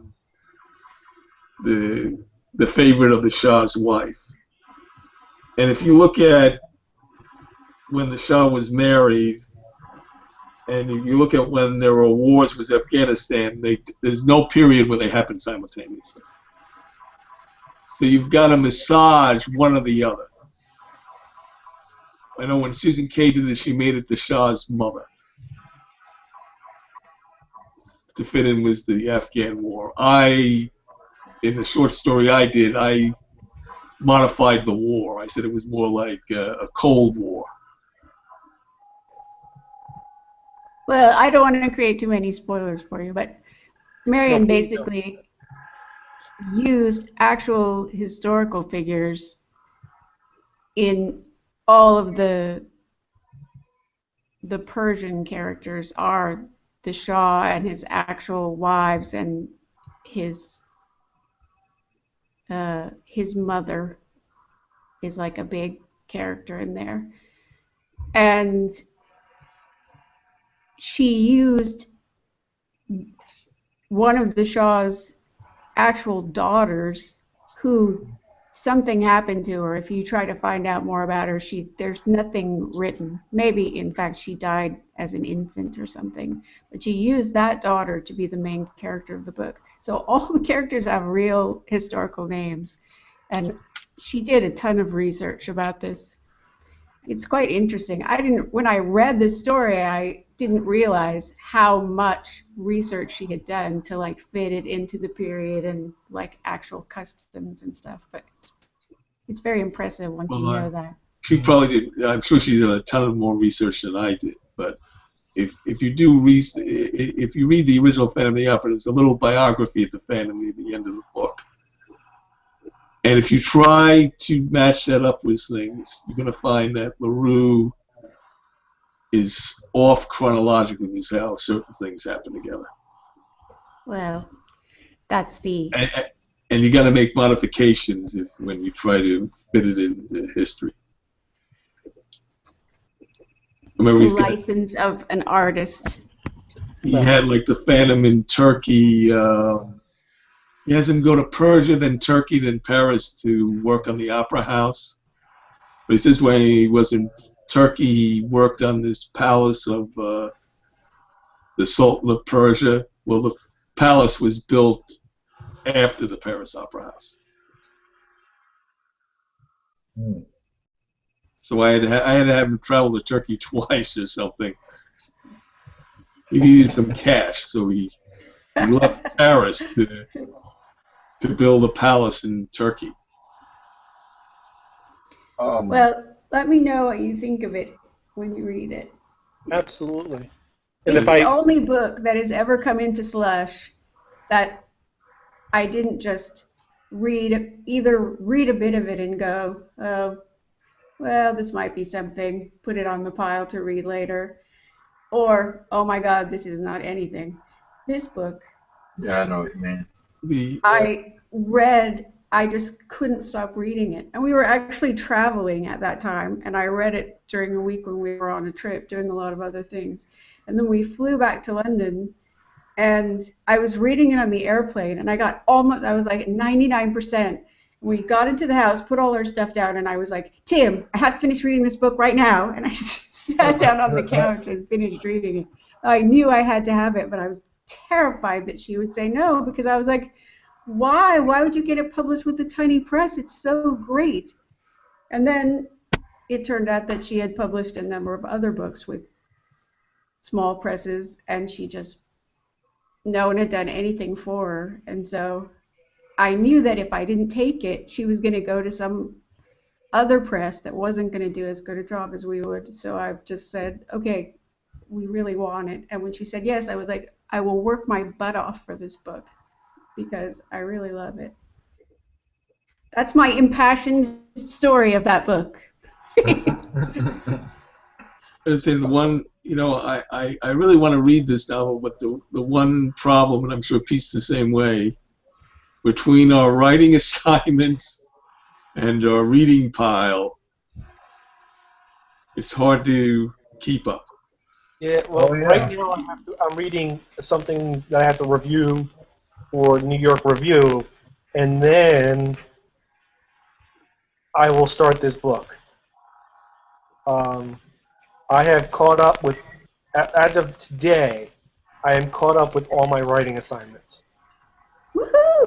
favorite of the Shah's wife. And if you look at when the Shah was married, and if you look at when there were wars with Afghanistan, there's no period where they happen simultaneously. So you've got to massage one or the other. I know when Susan Kay did it, she made it the Shah's mother to fit in with the Afghan war. In the short story I did, I modified the war. I said it was more like a Cold War. Well, I don't want to create too many spoilers for you, but Marion basically used actual historical figures in all of the Persian characters are the Shah and his actual wives and his mother is like a big character in there. And she used one of the Shah's actual daughters who something happened to her. If you try to find out more about her, there's nothing written. Maybe, in fact, she died as an infant or something. But she used that daughter to be the main character of the book. So all the characters have real historical names. And she did a ton of research about this. It's quite interesting. When I read the story, I didn't realize how much research she had done to like fit it into the period and like actual customs and stuff. But it's very impressive once you know that. She probably did. I'm sure she did a ton of more research than I did. But if you read the original Phantom of the Opera, there's a little biography of the Phantom at the end of the book. And if you try to match that up with things, you're going to find that LaRue is off chronologically with how certain things happen together. Well, that's the... And you got to make modifications when you try to fit it into history. Remember, the license of an artist. He had like the Phantom in Turkey. He has him go to Persia, then Turkey, then Paris to work on the Opera House. But he says when he was in Turkey, he worked on this palace of the Sultan of Persia. Well, the palace was built after the Paris Opera House. So I had to have him travel to Turkey twice or something. He needed some cash, so he left Paris to build a palace in Turkey. Well, let me know what you think of it when you read it. Absolutely. And it's the only book that has ever come into Slush that I didn't just either read a bit of it and go, oh, well, this might be something, put it on the pile to read later, or, oh my God, this is not anything. This book, yeah, I know what you mean. I just couldn't stop reading it. And we were actually traveling at that time, and I read it during a week when we were on a trip doing a lot of other things. And then we flew back to London, and I was reading it on the airplane, and I was like at 99%. We got into the house, put all our stuff down, and I was like, Tim, I have to finish reading this book right now. And I sat down on the couch and finished reading it. I knew I had to have it, but I was terrified that she would say no, because I was like, why? Why would you get it published with the tiny press? It's so great. And then it turned out that she had published a number of other books with small presses, and no one had done anything for her. And so I knew that if I didn't take it, she was going to go to some other press that wasn't going to do as good a job as we would. So I just said, okay, we really want it. And when she said yes, I was like, I will work my butt off for this book because I really love it. That's my impassioned story of that book. It's in the one, I really want to read this novel, but the one problem, and I'm sure Pete's the same way, between our writing assignments and our reading pile, it's hard to keep up. Yeah, well, right now I'm reading something that I have to review for New York Review, and then I will start this book. I have caught up with, as of today, I am caught up with all my writing assignments. Woohoo!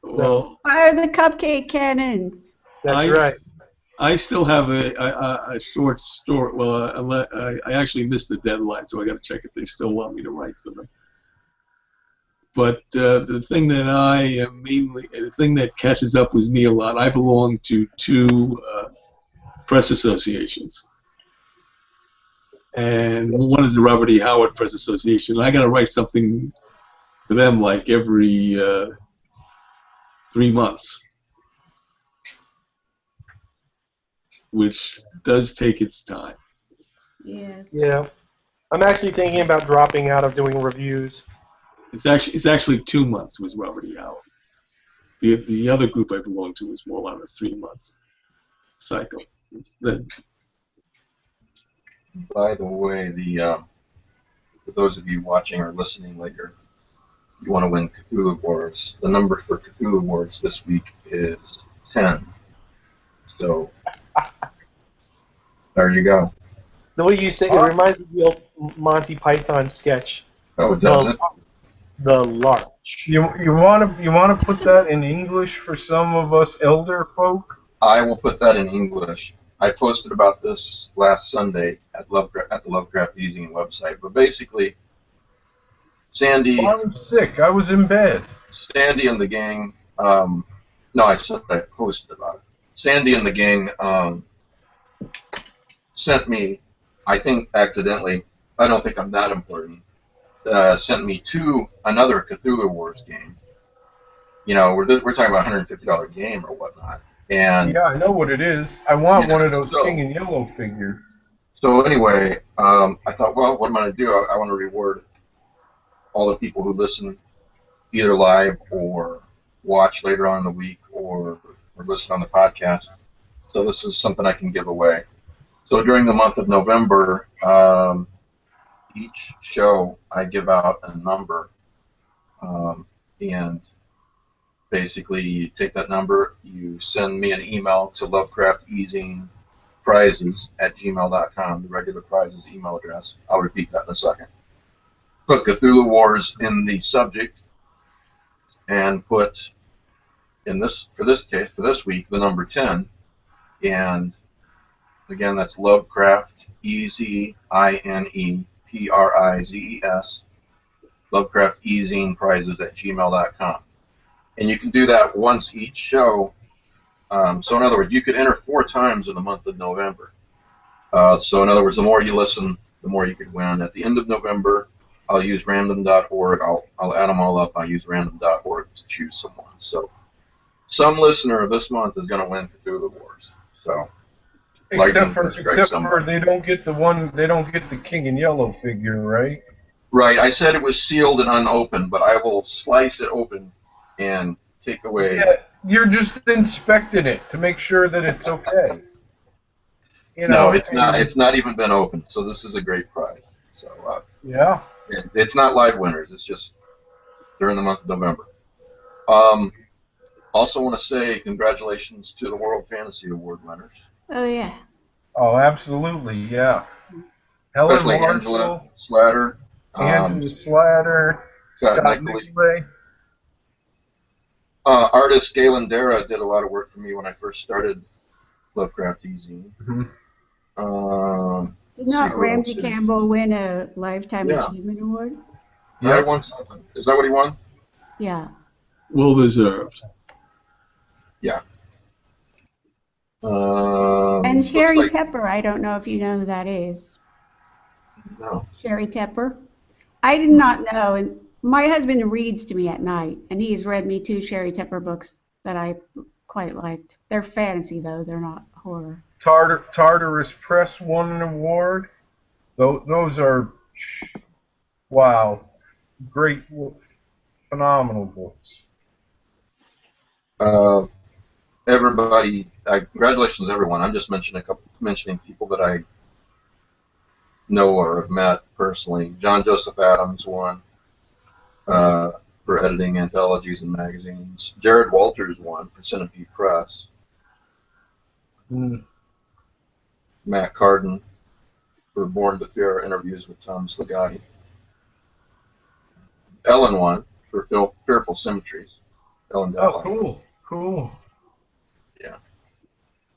Well, fire the cupcake cannons. That's right. I still have a short story. Well, I actually missed the deadline, so I got to check if they still want me to write for them. But the thing that catches up with me a lot, I belong to two press associations. And one is the Robert E. Howard Press Association. I got to write something for them like every 3 months, which does take its time. Yes. Yeah, I'm actually thinking about dropping out of doing reviews. It's actually 2 months with Robert E. Howard. The other group I belong to is more on a 3-month cycle. By the way, for those of you watching or listening later, you want to win Cthulhu Wars. The number for Cthulhu Wars this week is 10. So there you go. The way you say it reminds me of the old Monty Python sketch. Oh, does it? The Larch. You want to put that in English for some of us elder folk? I will put that in English. I posted about this last Sunday at the Lovecraft eZine website. But basically, Sandy. I was sick. I was in bed. Sandy and the gang. No, I posted about it. Sandy and the gang sent me, I think accidentally, I don't think I'm that important, sent me to another Cthulhu Wars game. You know, we're talking about a $150 game or whatnot. And Yeah, I know what it is. I want one of those so, King in Yellow figures. So anyway, I thought, well, what am I going to do? I want to reward all the people who listen either live or watch later on in the week or listen on the podcast. So this is something I can give away. So during the month of November, each show I give out a number, and basically you take that number, you send me an email to Lovecraft eZine prizes@gmail.com, the regular prizes email address. I'll repeat that in a second. Put Cthulhu Wars in the subject and put for this week, the number 10, and again, that's Lovecraft, EZINE Lovecraft eZine prizes@gmail.com. And you can do that once each show. So in other words, you could enter 4 times in the month of November. So in other words, the more you listen, the more you could win. At the end of November, I'll use random.org. I'll add them all up. I'll use random.org to choose someone. So some listener this month is going to win Cthulhu Wars. So Except for they don't get the King in Yellow figure, right? Right. I said it was sealed and unopened, but I will slice it open and take away. Yeah, you're just inspecting it to make sure that it's okay. No, it's not. It's not even been opened. So this is a great prize. So yeah, it's not live winners. It's just during the month of November. Also want to say congratulations to the World Fantasy Award winners. Oh yeah. Oh, absolutely, yeah. Especially Angela Slatter. Angela Slatter. Scott Nicolay. Artist Galen Dara did a lot of work for me when I first started Lovecraft eZine. Did not Ramsey Campbell win a Lifetime Achievement Award? Yeah, he won something. Is that what he won? Yeah. Well deserved. Yeah. And Sherry Tepper, I don't know if you know who that is. No. Sherry Tepper. I did not know, and my husband reads to me at night, and he's read me 2 Sherry Tepper books that I quite liked. They're fantasy, though. They're not horror. Tartarus Press won an award. Those are, wow, great, phenomenal books. Everybody, congratulations, everyone. I'm just mentioning people that I know or have met personally. John Joseph Adams won for editing anthologies and magazines. Jared Walters won for Centipede Press. Matt Carden for Born to Fear interviews with Thomas Ligotti. Ellen won for Fearful Symmetries. Ellen Dowling. Oh, cool. Yeah.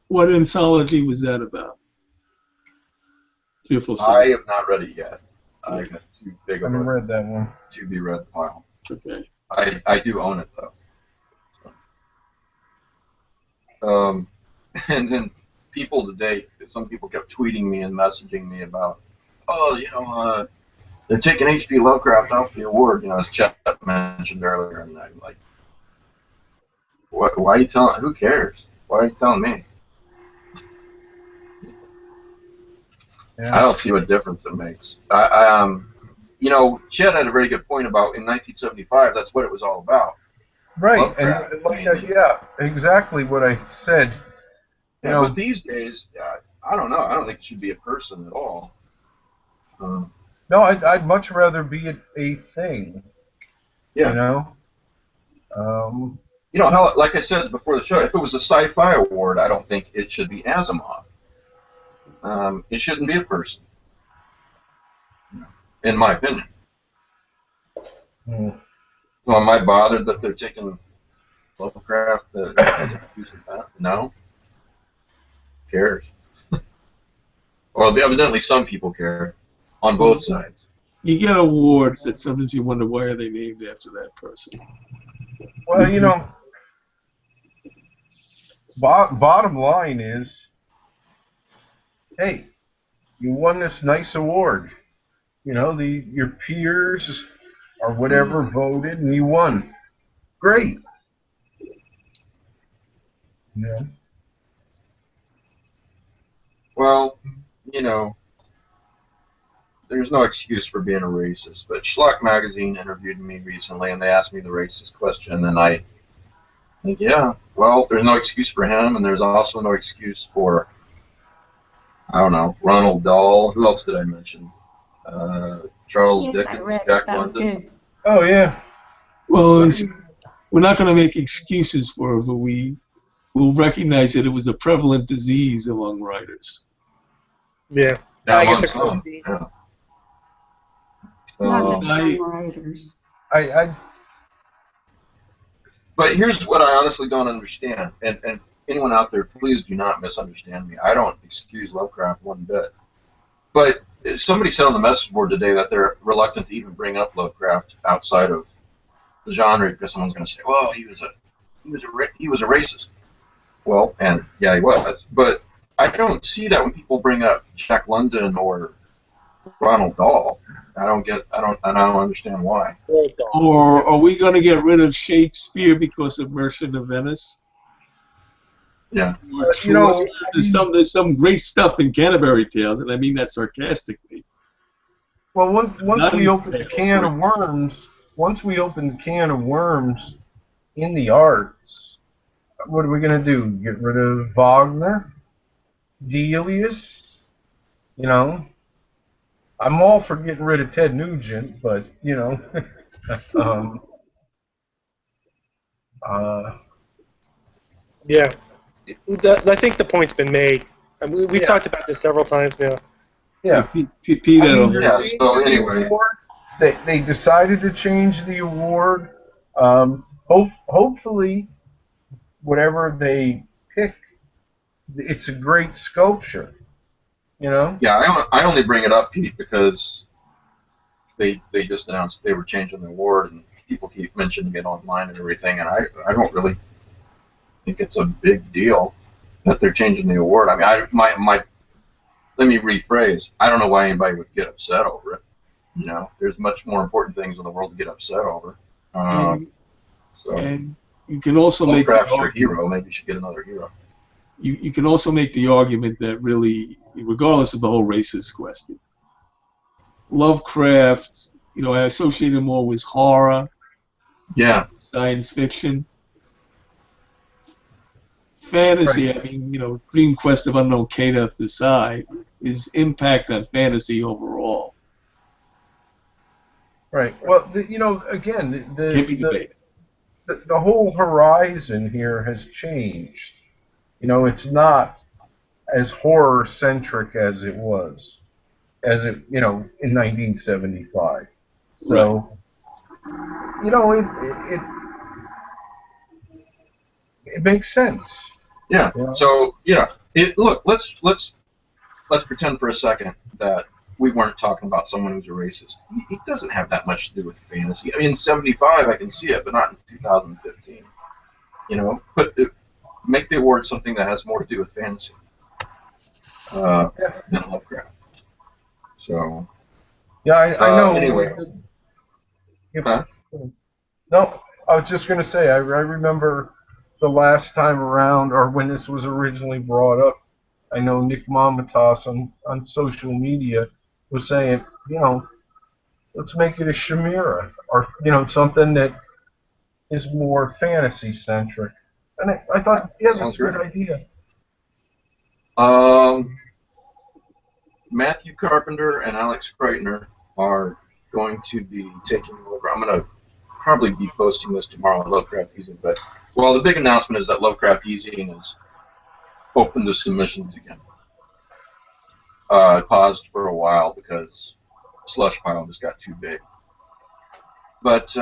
What anthology was that about? Fearful Symmetries. I have not read it yet. I got too big of I haven't read that one. To be read file. Okay. I do own it though. So. And then people today, some people kept tweeting me and messaging me about, they're taking H.P. Lovecraft off the award, as Chet mentioned earlier, and I'm like, why are you telling? Who cares? Why are you telling me? Yeah. I don't see what difference it makes. Chet had a very good point about in 1975. That's what it was all about. Right, Lovecraft, yeah, exactly what I said. Yeah, but these days, I don't know. I don't think it should be a person at all. No, I'd much rather be a thing. Yeah. How, like I said before the show, if it was a sci-fi award, I don't think it should be Asimov. It shouldn't be a person, in my opinion. So am I bothered that they're taking Lovecraft? No. Who cares? Well, evidently some people care on both sides. You get awards that sometimes you wonder why are they named after that person. Well, bottom line is, hey, you won this nice award. You know, your peers or whatever voted, and you won. Great. Yeah. Well, you know, there's no excuse for being a racist, but Schlock Magazine interviewed me recently, and they asked me the racist question, and I think, yeah, well, there's no excuse for him, and there's also no excuse for, I don't know, Ronald Dahl. Who else did I mention? Charles Yes, I Dickens, read it. Jack That was London. good. Oh, yeah. Well, we're not going to make excuses for it, but we will recognize that it was a prevalent disease among writers. Yeah. Yeah, I among guess it could some. be. Yeah. Not just I- young writers. But here's what I honestly don't understand, and anyone out there, please do not misunderstand me. I don't excuse Lovecraft one bit. But somebody said on the message board today that they're reluctant to even bring up Lovecraft outside of the genre because someone's going to say, "Well, he was a racist." Well, and yeah, he was. But I don't see that when people bring up Jack London or Ronald Dahl. I don't understand why. Or are we going to get rid of Shakespeare because of Merchant of Venice? Yeah. You know, there's some great stuff in Canterbury Tales, and I mean that sarcastically. well, once we open the Tales, can of worms, in the arts, what are we going to do? Get rid of Wagner? Delius? You know? I'm all for getting rid of Ted Nugent, but, you know, Yeah. I think the point's been made. I mean, we've talked about this several times now. yeah. Pete, Yeah, so anyway. They decided to change the award. Hopefully, whatever they pick, it's a great sculpture. You know? Yeah, I only bring it up, Pete, because they just announced they were changing the award, and people keep mentioning it online and everything, and I don't really think it's a big deal that they're changing the award. I mean, let me rephrase. I don't know why anybody would get upset over it. You know, there's much more important things in the world to get upset over. So, and you can also make Lovecraft's your hero. Maybe you should get another hero. You can also make the argument that really, regardless of the whole racist question, Lovecraft, you know, I associate him more with horror, Yeah, science fiction, fantasy. Right. I mean, you know, Dream Quest of Unknown Kenneth aside, his impact on fantasy overall Right. Well, you know, again, can't be debated. the whole horizon here has changed. You know, it's not as horror-centric as it was, you know, in 1975. So, you know, it makes sense. yeah. Yeah. So, yeah. Look, let's pretend for a second that we weren't talking about someone who's a racist. He doesn't have that much to do with fantasy. I mean, in '75 I can see it, but not in 2015. You know, make the award something that has more to do with fantasy than Lovecraft. So. Yeah, I know. Anyway. Huh? No, I was just going to say, I remember the last time around, or when this was originally brought up, I know Nick Momatas on social media was saying, you know, let's make it a chimera, or, you know, something that is more fantasy-centric. And I thought, yeah, that's a good idea. Matthew Carpenter and Alex Kreitner are going to be taking over. I'm going to probably be posting this tomorrow on Lovecraft eZine, but, well, the big announcement is that Lovecraft eZine is open to submissions again. I paused for a while because Slush Pile just got too big. But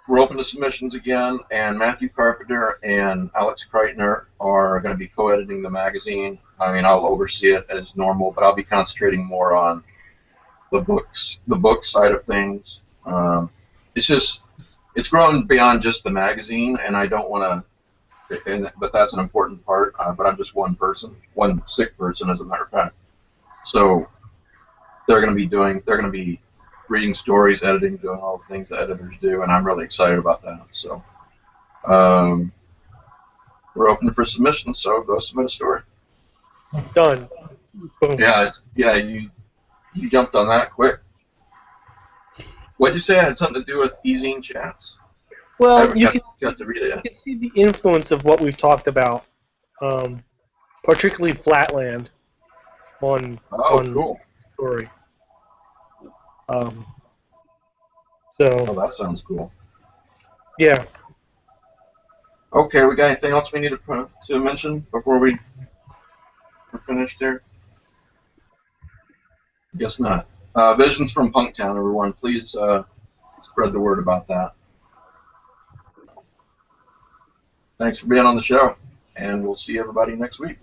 we're open to submissions again, and Matthew Carpenter and Alex Kreitner are going to be co-editing the magazine. I mean, I'll oversee it as normal, but I'll be concentrating more on the book side of things. It's grown beyond just the magazine, and I don't want to, but that's an important part. But I'm just one person, one sick person, as a matter of fact. So they're going to be reading stories, editing, doing all the things that editors do, and I'm really excited about that. So we're open for submissions, so go submit a story. Done. Boom. Yeah, you jumped on that quick. What'd you say? It had something to do with eZine chats? Well, you got to read it. can see the influence of what we've talked about, particularly Flatland, on cool. story. Oh, that sounds cool. Yeah. Okay, we got anything else we need to mention before we're finished here? Guess not. Visions from Punktown, everyone. Please spread the word about that. Thanks for being on the show, and we'll see everybody next week.